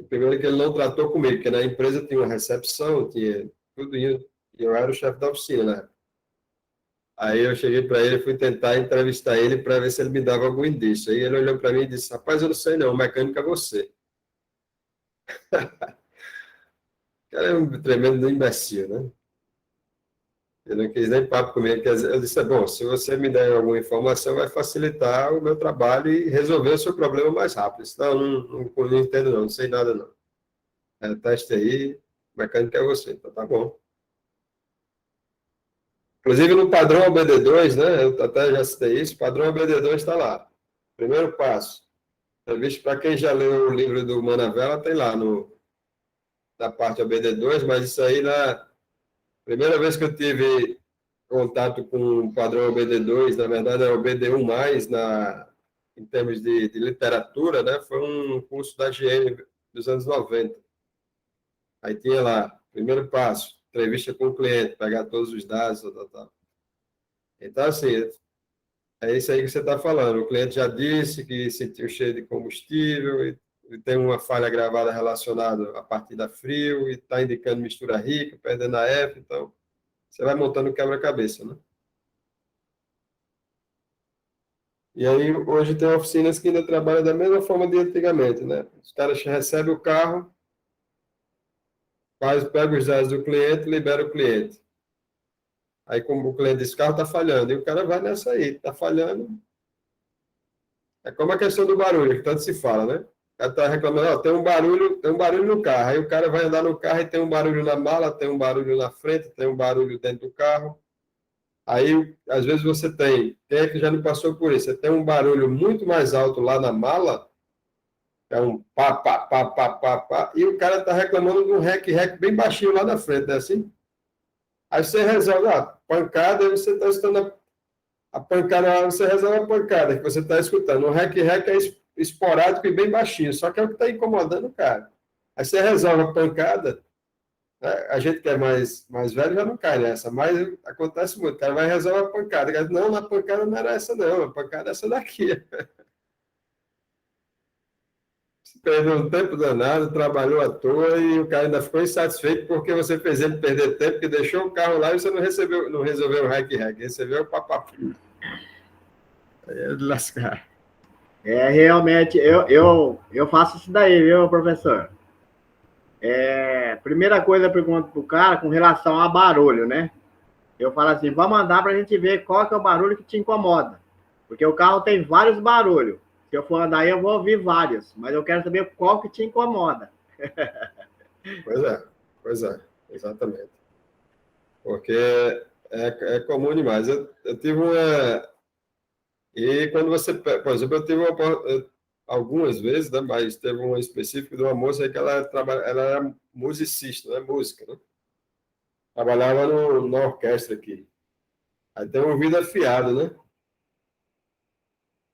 Primeiro que ele não tratou comigo, porque na empresa tinha uma recepção, tinha tudo isso, e eu era o chefe da oficina, né? Aí eu cheguei para ele, fui tentar entrevistar ele para ver se ele me dava algum indício. Aí ele olhou para mim e disse, rapaz, eu não sei não, o mecânico é você. O cara é um tremendo imbecil, né? Ele não quis nem papo comigo. Eu disse, bom, se você me der alguma informação, vai facilitar o meu trabalho e resolver o seu problema mais rápido. Senão, não entendo não sei nada não. Teste aí, o mecânico é você. Então, tá bom. Inclusive, no padrão ABD2, né, eu até já citei isso, o padrão ABD2 está lá. Primeiro passo. Para quem já leu o livro do Manavela, tem lá na parte ABD2, mas isso aí, na primeira vez que eu tive contato com o padrão OBD2, na verdade é o OBD1+, em termos de literatura, né? Foi um curso da GM dos anos 90. Aí tinha lá, primeiro passo, entrevista com o cliente, pegar todos os dados, tal. Então, assim, é isso aí que você está falando. O cliente já disse que sentiu cheiro de combustível, e tem uma falha gravada relacionada à partida frio e está indicando mistura rica, perdendo a F, então você vai montando o quebra-cabeça, né? E aí, hoje tem oficinas que ainda trabalham da mesma forma de antigamente, né? Os caras recebem o carro, pega os dados do cliente, libera o cliente. Aí, como o cliente diz, o carro está falhando, e o cara vai nessa aí, está falhando. É como a questão do barulho, que tanto se fala, né? O cara está reclamando, ó, tem um barulho no carro. Aí o cara vai andar no carro e tem um barulho na mala, tem um barulho na frente, tem um barulho dentro do carro. Aí, às vezes, você tem, quem é que já não passou por isso? Você tem um barulho muito mais alto lá na mala, é um pá, pá, pá, pá, pá, pá, e o cara está reclamando de um rec bem baixinho lá na frente, né? Assim? Aí você resolve, pancada, aí você está escutando a pancada, você resolve a pancada que você está escutando. O rec é esporádico e bem baixinho, só que é o que está incomodando o cara. Aí você resolve a pancada. A gente que é mais velho já não cai nessa, mas acontece muito. O cara vai resolver a pancada. O cara diz, não, a pancada não era essa, não. A pancada é essa daqui. Você perdeu um tempo danado, trabalhou à toa e o cara ainda ficou insatisfeito porque você fez ele perder tempo, que deixou o carro lá e você não resolveu o rec, recebeu o papapu. Aí é de lascar. Realmente, eu faço isso daí, viu, professor? Primeira coisa, eu pergunto pro cara com relação a barulho, né? Eu falo assim, vamos andar pra gente ver qual que é o barulho que te incomoda. Porque o carro tem vários barulhos. Se eu for andar aí, eu vou ouvir vários. Mas eu quero saber qual que te incomoda. Pois é, exatamente. Porque é comum demais. Eu tive uma... E quando você... Por exemplo, eu tive algumas vezes, né, mas teve uma específica de uma moça aí que ela era musicista, né, música, né? Trabalhava na orquestra aqui. Aí tem um ouvido afiado, né?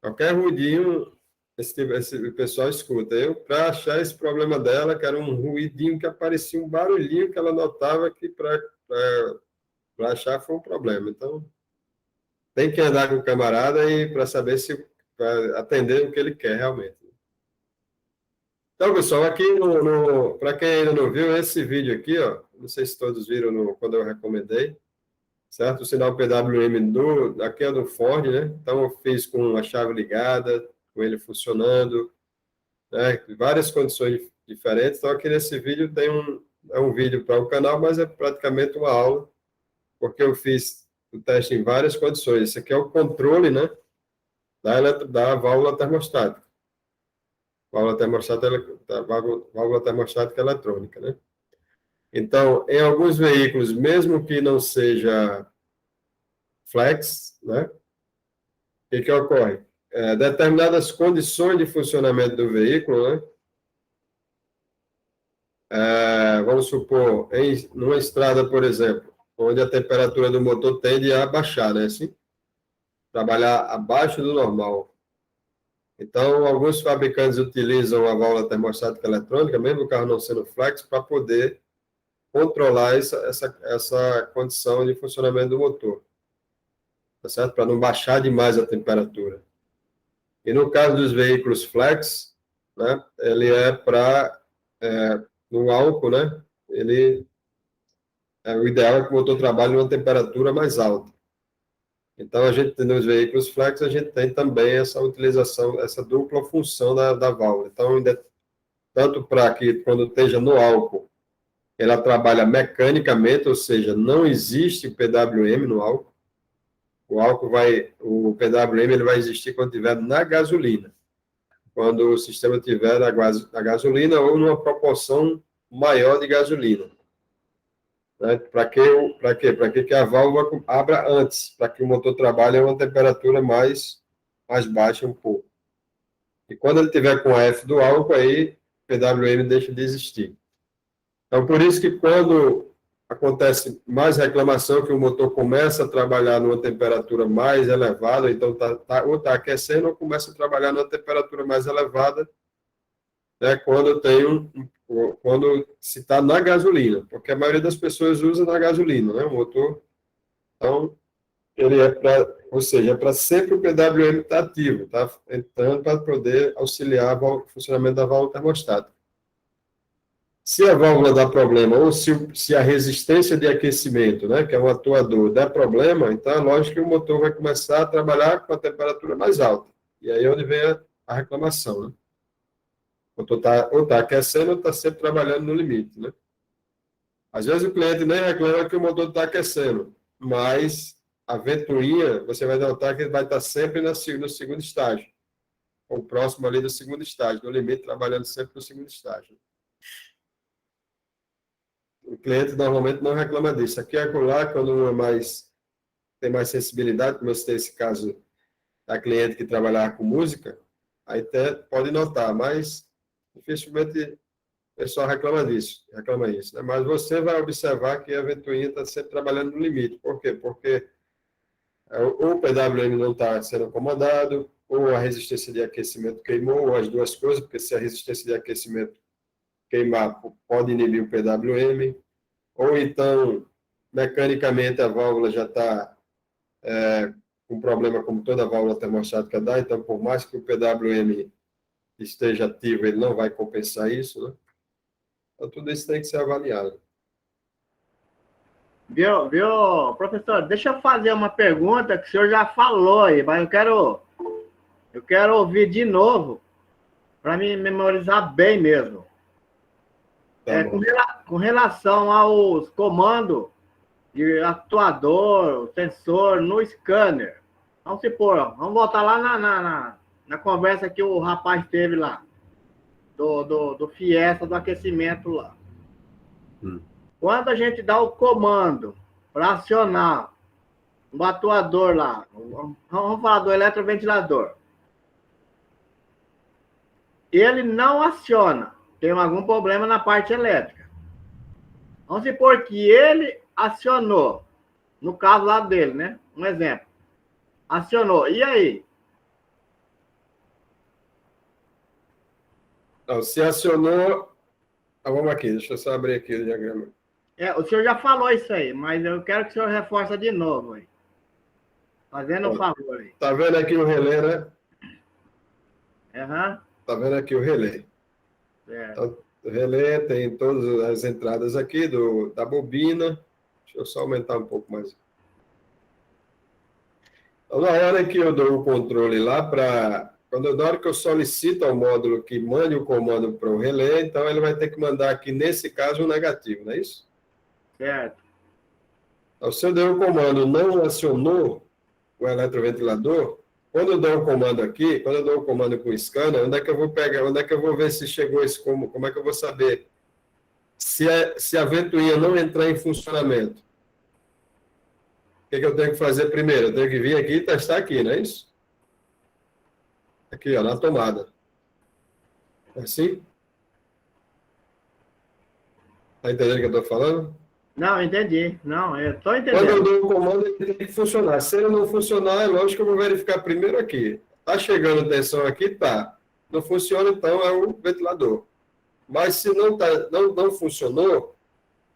Qualquer ruidinho, esse pessoal escuta. Eu, para achar esse problema dela, que era um ruidinho que aparecia, um barulhinho que ela notava que para achar foi um problema. Então, tem que andar com o camarada e para saber se para atender o que ele quer realmente. Então, pessoal, aqui para quem ainda não viu, esse vídeo aqui, ó, não sei se todos viram quando eu recomendei, certo? O sinal PWM aqui é do Ford, né? Então, eu fiz com a chave ligada, com ele funcionando, né? Várias condições diferentes. Então, aqui nesse vídeo tem um vídeo para o canal, mas é praticamente uma aula, porque eu fiz o teste em várias condições. Esse aqui é o controle, né? Da válvula termostática. Válvula termostática eletrônica, né? Então, em alguns veículos, mesmo que não seja flex, né? O que ocorre? Determinadas condições de funcionamento do veículo, né? Vamos supor, numa estrada, por exemplo, onde a temperatura do motor tende a baixar, né? Assim, trabalhar abaixo do normal. Então, alguns fabricantes utilizam a válvula termostática eletrônica, mesmo o carro não sendo flex, para poder controlar essa condição de funcionamento do motor, tá certo? Para não baixar demais a temperatura. E no caso dos veículos flex, né, ele é para, no álcool, né, o ideal é que o motor trabalhe numa temperatura mais alta. Então, a gente, nos veículos flex, a gente tem também essa utilização, essa dupla função da válvula. Então, tanto para que, quando esteja no álcool, ela trabalha mecanicamente, ou seja, não existe PWM no álcool. O PWM ele vai existir quando estiver na gasolina. Quando o sistema estiver na gasolina ou numa proporção maior de gasolina. Né? Para quê? Para que a válvula abra antes, para que o motor trabalhe a uma temperatura mais baixa um pouco. E quando ele tiver com a F do álcool, aí o PWM deixa de existir. Então, por isso que quando acontece mais reclamação, que o motor começa a trabalhar numa temperatura mais elevada, então ou está aquecendo ou começa a trabalhar numa temperatura mais elevada, né, quando se está na gasolina, porque a maioria das pessoas usa na gasolina, né, o motor. Então, ele é para, ou seja, é para sempre o PWM estar ativo, tá? Entrando para poder auxiliar o funcionamento da válvula termostática. Se a válvula dá problema, ou se a resistência de aquecimento, né, que é um atuador, dá problema, então é lógico que o motor vai começar a trabalhar com a temperatura mais alta. E aí é onde vem a reclamação, né? O motor ou está aquecendo ou está sempre trabalhando no limite, né? Às vezes o cliente nem reclama que o motor está aquecendo, mas a ventoinha, você vai notar que ele vai estar sempre no segundo estágio, ou próximo ali do segundo estágio, no limite, trabalhando sempre no segundo estágio. O cliente normalmente não reclama disso. Aqui e acolá, quando tem mais sensibilidade, como eu citei esse caso da cliente que trabalhava com música, aí até pode notar, mas dificilmente o pessoal reclama isso. Né? Mas você vai observar que a ventoinha está sempre trabalhando no limite. Por quê? Porque ou o PWM não está sendo acomodado, ou a resistência de aquecimento queimou, ou as duas coisas, porque se a resistência de aquecimento queimar, pode inibir o PWM, ou então, mecanicamente, a válvula já está com problema, como toda válvula termostática dá, então, por mais que o PWM esteja ativo, ele não vai compensar isso, né? Então, tudo isso tem que ser avaliado. Viu, professor? Deixa eu fazer uma pergunta que o senhor já falou aí, mas eu quero ouvir de novo para me memorizar bem mesmo. Com relação aos comandos de atuador, sensor no scanner, vamos supor, vamos voltar lá na conversa que o rapaz teve lá, do Fiesta, do aquecimento lá. Quando a gente dá o comando para acionar o atuador lá, vamos falar do eletroventilador, ele não aciona, tem algum problema na parte elétrica. Vamos supor que ele acionou, no caso lá dele, né? Um exemplo. Acionou, e aí? Não, se acionou... vamos aqui, deixa eu só abrir aqui o diagrama. O senhor já falou isso aí, mas eu quero que o senhor reforce de novo aí. Fazendo um favor aí. Tá vendo aqui o relé, né? Aham. Tá vendo aqui o relé. Então, o relé tem todas as entradas aqui da bobina. Deixa eu só aumentar um pouco mais. Então, na hora que eu dou o controle lá na hora que eu solicito ao módulo que mande o comando para o relé, então ele vai ter que mandar aqui, nesse caso, um negativo, não é isso? Certo. Então, se eu der o comando não acionou o eletroventilador, quando eu dou o comando aqui, quando eu dou o comando com o scanner, onde é que eu vou pegar, onde é que eu vou ver se chegou esse como é que eu vou saber se a ventoinha não entrar em funcionamento? O que eu tenho que fazer primeiro? Eu tenho que vir aqui e testar aqui, não é isso? Aqui, ó, na tomada. Assim? Tá entendendo o que eu estou falando? Não, entendi. Não, eu estou entendendo. Quando eu dou o comando, ele tem que funcionar. Se ele não funcionar, é lógico que eu vou verificar primeiro aqui. Está chegando tensão aqui? Tá. Não funciona, então é o ventilador. Mas se não funcionou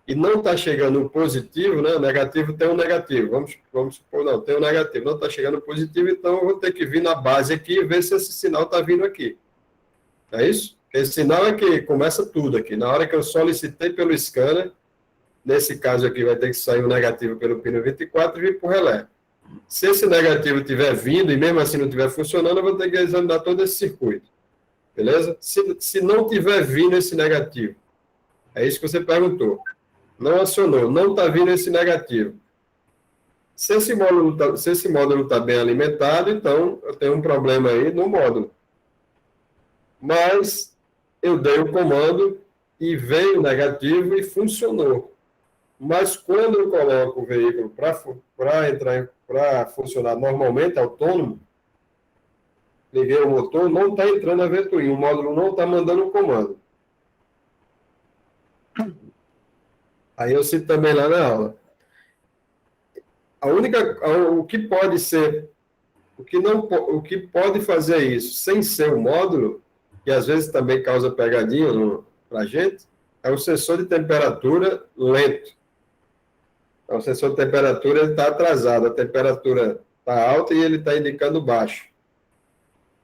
e não está chegando um positivo, né? O negativo tem um negativo. Vamos supor, não, tem um negativo. Não está chegando positivo, então eu vou ter que vir na base aqui e ver se esse sinal está vindo aqui. É isso? Esse sinal é que começa tudo aqui. Na hora que eu solicitei pelo scanner, nesse caso aqui vai ter que sair um negativo pelo pino 24 e vir para o relé. Se esse negativo estiver vindo e mesmo assim não estiver funcionando, eu vou ter que examinar todo esse circuito. Beleza? Se não estiver vindo esse negativo, é isso que você perguntou. Não acionou, não está vindo esse negativo. Se esse módulo está bem alimentado, então eu tenho um problema aí no módulo. Mas eu dei o comando e veio negativo e funcionou. Mas quando eu coloco o veículo para funcionar normalmente, autônomo, liguei o motor, não está entrando a ventoinha, o módulo não está mandando o comando. Aí eu cito também lá na aula. O que pode fazer isso sem ser o módulo, que às vezes também causa pegadinha para a gente, é o sensor de temperatura lento. Então, o sensor de temperatura está atrasado, a temperatura está alta e ele está indicando baixo.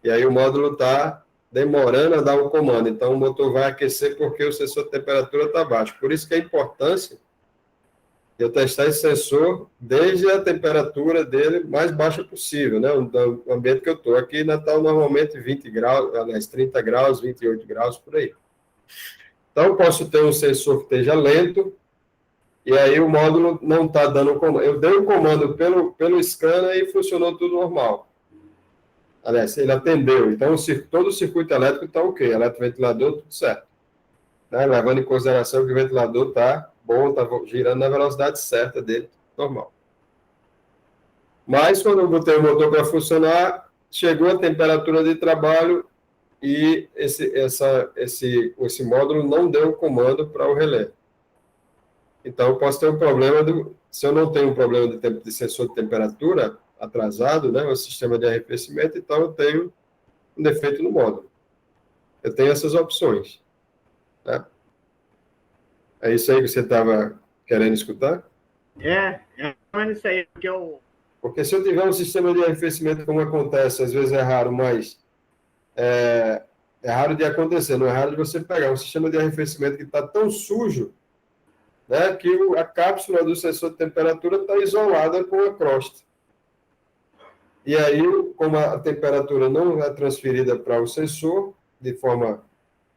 E aí o módulo está demorando a dar o comando. Então, o motor vai aquecer porque o sensor de temperatura está baixo. Por isso que a importância de eu testar esse sensor desde a temperatura dele mais baixa possível, né? O ambiente que eu estou. Aqui na Natal, normalmente 20 graus, aliás, 30 graus, 28 graus, por aí. Então, eu posso ter um sensor que esteja lento, e aí o módulo não está dando comando. Eu dei o comando pelo scanner e funcionou tudo normal. Aliás, ele atendeu. Então, todo o circuito elétrico está ok. Eletroventilador, tudo certo. Né? Levando em consideração que o ventilador está bom, está girando na velocidade certa dele, normal. Mas, quando eu botei o motor para funcionar, chegou a temperatura de trabalho e esse módulo não deu o comando para o relé. Então, eu posso ter um problema, se eu não tenho um problema de sensor de temperatura atrasado, né, o sistema de arrefecimento, então eu tenho um defeito no módulo. Eu tenho essas opções. Tá? É isso aí que você estava querendo escutar? É isso aí que eu... Porque se eu tiver um sistema de arrefecimento, como acontece, às vezes é raro, mas é raro de acontecer, não é raro de você pegar um sistema de arrefecimento que está tão sujo, né, que a cápsula do sensor de temperatura está isolada com a crosta. E aí, como a temperatura não é transferida para o sensor de forma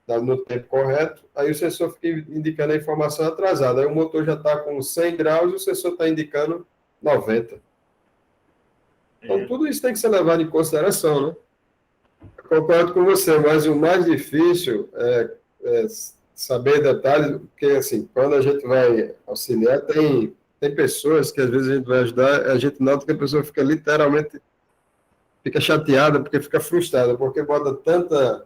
no tempo correto, aí o sensor fica indicando a informação atrasada. Aí o motor já está com 100 graus e o sensor está indicando 90. Então, tudo isso tem que ser levado em consideração, né? Eu concordo com você, mas o mais difícil é saber detalhes, porque, assim, quando a gente vai auxiliar, tem pessoas que, às vezes, a gente vai ajudar, a gente nota que a pessoa fica literalmente, fica chateada, porque fica frustrada, porque bota tanta...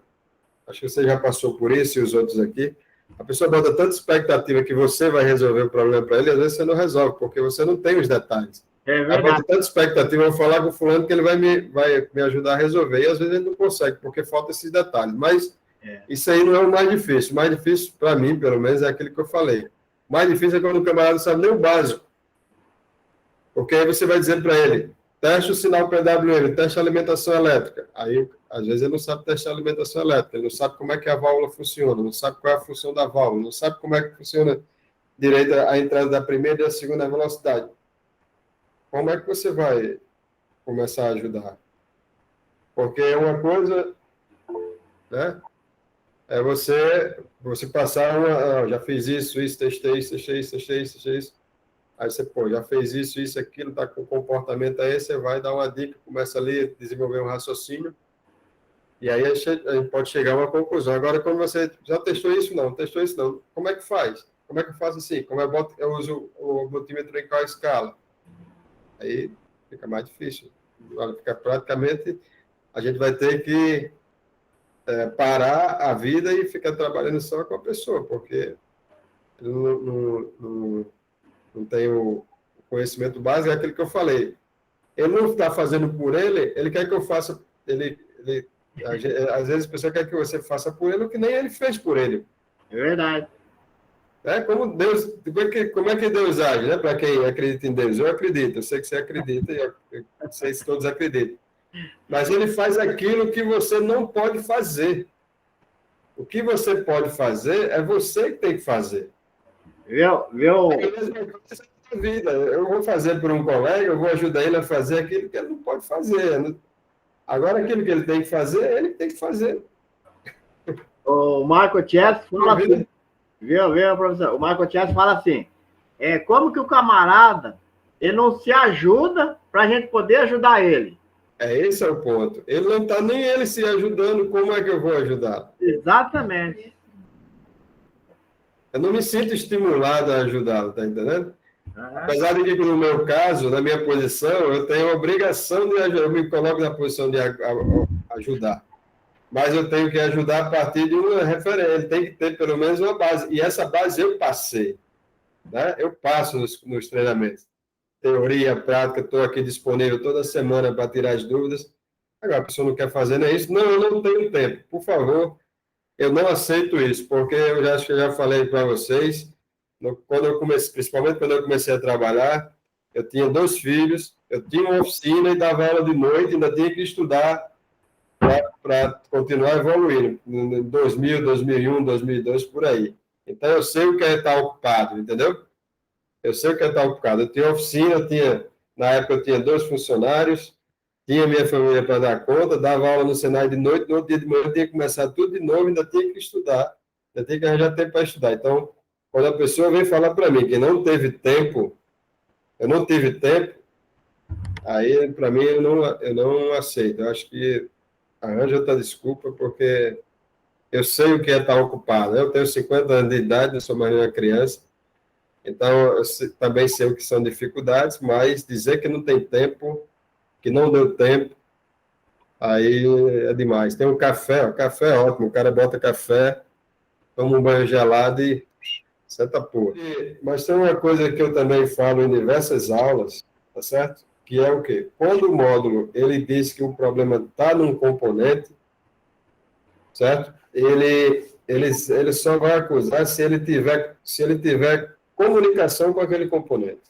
Acho que você já passou por isso e os outros aqui. A pessoa bota tanta expectativa que você vai resolver o problema para ele, e às vezes você não resolve, porque você não tem os detalhes. É verdade. Bota tanta expectativa, eu vou falar com o fulano que ele vai me ajudar a resolver, e às vezes ele não consegue, porque falta esses detalhes. Mas isso aí não é o mais difícil. O mais difícil, para mim, pelo menos, é aquilo que eu falei. O mais difícil é quando o camarada não sabe nem o básico. Porque aí você vai dizer para ele, teste o sinal PWM, teste a alimentação elétrica. Aí, às vezes, ele não sabe testar a alimentação elétrica, ele não sabe como é que a válvula funciona, não sabe qual é a função da válvula, não sabe como é que funciona direito a entrada da primeira e da segunda velocidade. Como é que você vai começar a ajudar? Porque uma coisa, né, é você passar já fiz isso, testei isso. Aí você, já fez isso, aquilo, está com comportamento aí, você vai dar uma dica, começa ali a desenvolver um raciocínio, e aí a gente pode chegar a uma conclusão. Agora, quando você já testou isso, não, como é que faz? Como é que eu faço assim? Como eu uso o multímetro em qual escala? Aí fica mais difícil. Fica praticamente, a gente vai ter que parar a vida e ficar trabalhando só com a pessoa, porque não tem o conhecimento básico, é aquilo que eu falei. Ele não está fazendo por ele, ele quer que eu faça, às vezes a pessoa quer que você faça por ele o que nem ele fez por ele. É verdade. Como é que Deus age, né? Para quem acredita em Deus, eu acredito, eu sei que você acredita, e eu sei se todos acreditam. Mas ele faz aquilo que você não pode fazer. O que você pode fazer é você que tem que fazer. Vida. Eu vou fazer por um colega, eu vou ajudar ele a fazer aquilo que ele não pode fazer. Agora, aquilo que ele tem que fazer, ele tem que fazer. O Michael Chess fala assim, viu, professor? O Michael Chess fala assim, como que o camarada, ele não se ajuda para a gente poder ajudar ele? Esse é o ponto. Ele não está nem ele se ajudando, como é que eu vou ajudar? Exatamente. Eu não me sinto estimulado a ajudá-lo, tá entendendo? Apesar de que, no meu caso, na minha posição, eu tenho a obrigação de ajudar, eu me coloco na posição de ajudar. Mas eu tenho que ajudar a partir de uma referência, ele tem que ter pelo menos uma base. E essa base eu passei, né? Eu passo nos treinamentos. Teoria, prática, estou aqui disponível toda semana para tirar as dúvidas. Agora, a pessoa não quer fazer nem isso. Não, eu não tenho tempo. Por favor, eu não aceito isso, porque eu acho que eu já falei para vocês, quando eu comecei, principalmente quando eu comecei a trabalhar, eu tinha 2 filhos, eu tinha uma oficina e dava aula de noite, ainda tinha que estudar para continuar evoluindo, em 2000, 2001, 2002, por aí. Então, eu sei o que é estar ocupado, entendeu? Eu sei o que é estar ocupado. Eu tinha oficina, na época eu tinha 2 funcionários, tinha minha família para dar conta, dava aula no Senai de noite, no outro dia de manhã eu tinha que começar tudo de novo, ainda tinha que estudar, ainda tinha que arranjar tempo para estudar. Então, quando a pessoa vem falar para mim que não teve tempo, eu não tive tempo, aí, para mim, eu não aceito. Eu acho que arranja outra desculpa, porque eu sei o que é estar ocupado. Eu tenho 50 anos de idade, não sou mais uma criança, então eu também sei o que são dificuldades, mas dizer que não tem tempo, que não deu tempo, aí é demais. Tem um café, o café é ótimo, o cara bota café, toma um banho gelado e senta porra. Mas tem uma coisa que eu também falo em diversas aulas, tá certo? Que é o quê? Quando o módulo ele diz que o problema está num componente, certo? Ele só vai acusar se ele tiver comunicação com aquele componente.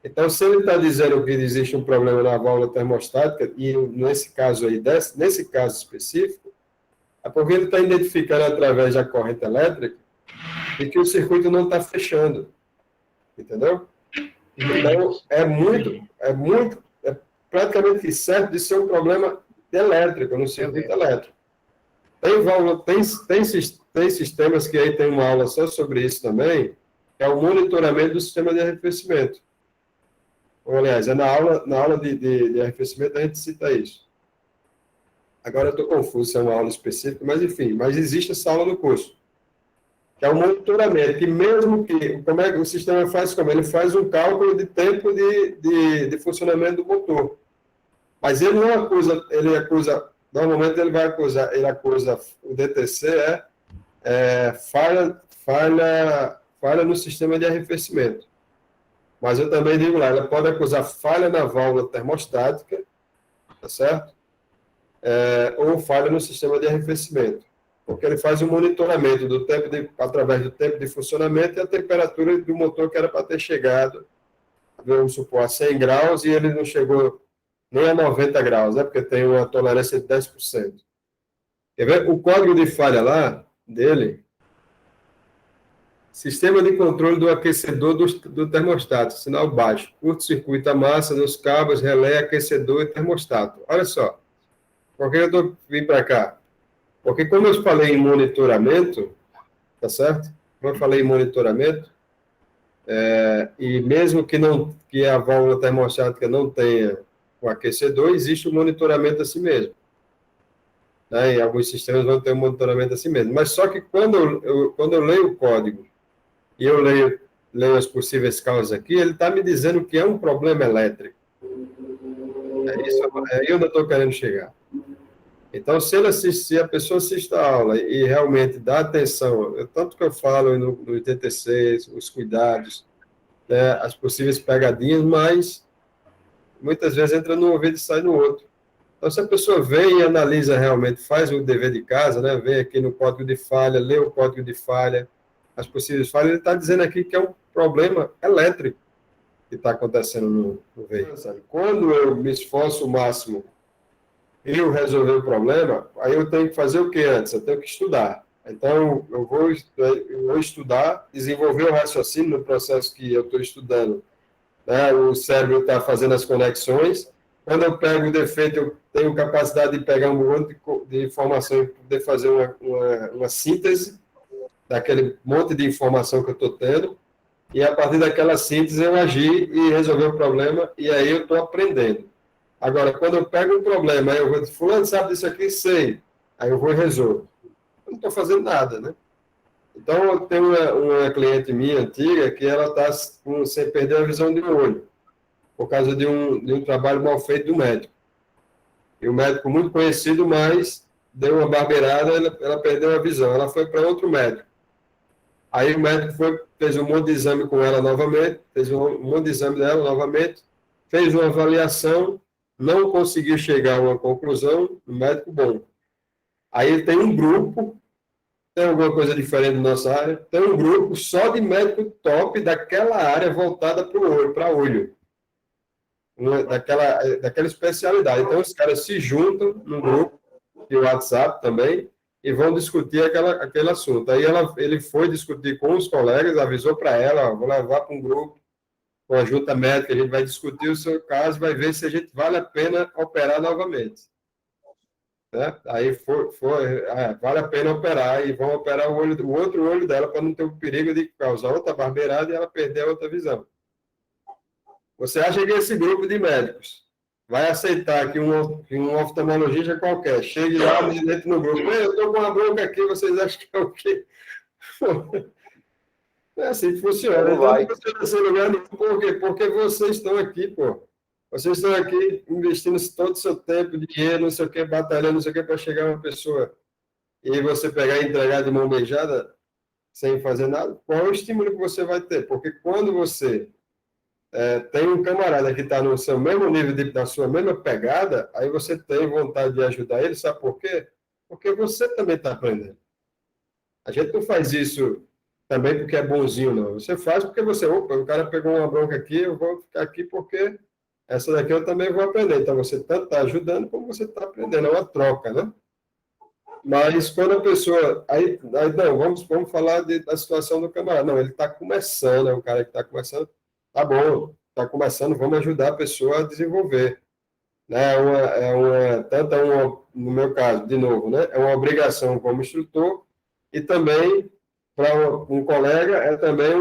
Então, se ele está dizendo que existe um problema na válvula termostática, e nesse caso aí, nesse caso específico, é porque ele está identificando através da corrente elétrica e que o circuito não está fechando. Entendeu? Então, é praticamente certo de ser um problema elétrico, no circuito elétrico. Tem sistemas que aí tem uma aula só sobre isso também, que é o monitoramento do sistema de arrefecimento. Ou, aliás, na aula de arrefecimento a gente cita isso. Agora eu estou confuso se é uma aula específica, mas enfim, mas existe essa aula no curso. Que é o monitoramento, que mesmo que, como é que o sistema faz como? Ele faz um cálculo de tempo de funcionamento do motor. Mas ele não acusa, normalmente ele acusa o DTC falha no sistema de arrefecimento. Mas eu também digo lá, ela pode acusar falha na válvula termostática, tá certo? Ou falha no sistema de arrefecimento. Porque ele faz o monitoramento do tempo através do tempo de funcionamento e a temperatura do motor que era para ter chegado, vamos supor, a 100 graus e ele não chegou nem a 90 graus, né? Porque tem uma tolerância de 10%. Quer ver? O código de falha lá, dele, sistema de controle do aquecedor do termostato, sinal baixo, curto-circuito a massa nos cabos, relé, aquecedor e termostato. Olha só, por que eu vim para cá? Porque como eu falei em monitoramento, tá certo? Como eu falei em monitoramento, e mesmo que a válvula termostática não tenha o aquecedor, existe o monitoramento assim mesmo. Né? Em alguns sistemas vão ter um monitoramento assim mesmo. Mas só que quando eu leio o código e eu leio as possíveis causas aqui, ele está me dizendo que é um problema elétrico. É onde eu estou querendo chegar. Então, se a pessoa assiste a aula e realmente dá atenção, tanto que eu falo no TTC, os cuidados, né, as possíveis pegadinhas, mas muitas vezes entra num ouvido e sai no outro. Então, se a pessoa vem e analisa realmente, faz o dever de casa, né, vem aqui no código de falha, lê o código de falha, as possíveis falhas, ele está dizendo aqui que é um problema elétrico que está acontecendo no veículo. Quando eu me esforço o máximo e eu resolver o problema, aí eu tenho que fazer o que antes? Eu tenho que estudar. Então, eu vou estudar, desenvolver o raciocínio no processo que eu estou estudando. Né? O cérebro está fazendo as conexões. Quando eu pego o defeito, eu tenho capacidade de pegar um monte de informação e poder fazer uma síntese daquele monte de informação que eu estou tendo. E, a partir daquela síntese, eu agir e resolver o problema, e aí eu estou aprendendo. Agora, quando eu pego um problema, aí eu vou dizer, fulano sabe disso aqui? Sei. Aí eu vou e resolvo. Eu não estou fazendo nada, né? Então, eu tenho uma cliente minha antiga que ela está sem perder a visão de um olho, por causa de um trabalho mal feito do médico. E o médico muito conhecido, mas deu uma barbeirada, ela perdeu a visão. Ela foi para outro médico. Aí o médico fez um monte de exame com ela novamente, fez um monte de exame dela novamente, fez uma avaliação, não conseguiu chegar a uma conclusão, um médico bom. Aí tem um grupo tem alguma coisa diferente na nossa área, tem um grupo só de médico top daquela área voltada para olho, daquela especialidade. Então, os caras se juntam no grupo de WhatsApp também e vão discutir aquele assunto. Aí ele foi discutir com os colegas, avisou para ela, vou levar para um grupo, com a junta médica, a gente vai discutir o seu caso, vai ver se a gente vale a pena operar novamente. Né? Aí vale a pena operar, e vão operar o outro olho dela para não ter o perigo de causar outra barbeirada e ela perder a outra visão. Você acha que esse grupo de médicos vai aceitar que um oftalmologista qualquer chegue lá dentro no grupo, eu estou com uma bronca aqui, vocês acham que é o quê? É assim que funciona. Então, não você nesse lugar nenhum. Por quê? Porque vocês estão aqui, pô. Vocês estão aqui investindo todo o seu tempo, dinheiro, não sei o quê, batalhando, não sei o quê, para chegar uma pessoa e você pegar e entregar de mão beijada sem fazer nada. Qual é o estímulo que você vai ter? Porque quando você tem um camarada que está no seu mesmo nível, na sua mesma pegada, aí você tem vontade de ajudar ele, sabe por quê? Porque você também está aprendendo. A gente não faz isso também porque é bonzinho, não. Você faz porque o cara pegou uma bronca aqui, eu vou ficar aqui porque essa daqui eu também vou aprender. Então, você tanto está ajudando como você está aprendendo. É uma troca, né? Mas quando a pessoa... Aí não, vamos falar da situação do camarada. Não, ele está começando, é um cara que está começando. Tá bom, está começando, vamos ajudar a pessoa a desenvolver. Né? No meu caso, de novo, né? É uma obrigação como instrutor e também, para um colega, é também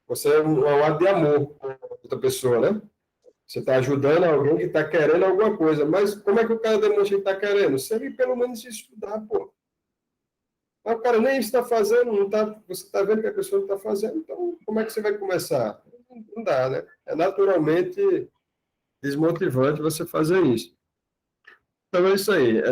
você é um ato de amor com outra pessoa, né? Você está ajudando alguém que está querendo alguma coisa, mas como é que o cara demonstra que está querendo? Se ele pelo menos estudar, pô. Mas o cara nem está fazendo, você está vendo que a pessoa não está fazendo, então como é que você vai começar? Não dá, né? É naturalmente desmotivante você fazer isso. Então é isso aí.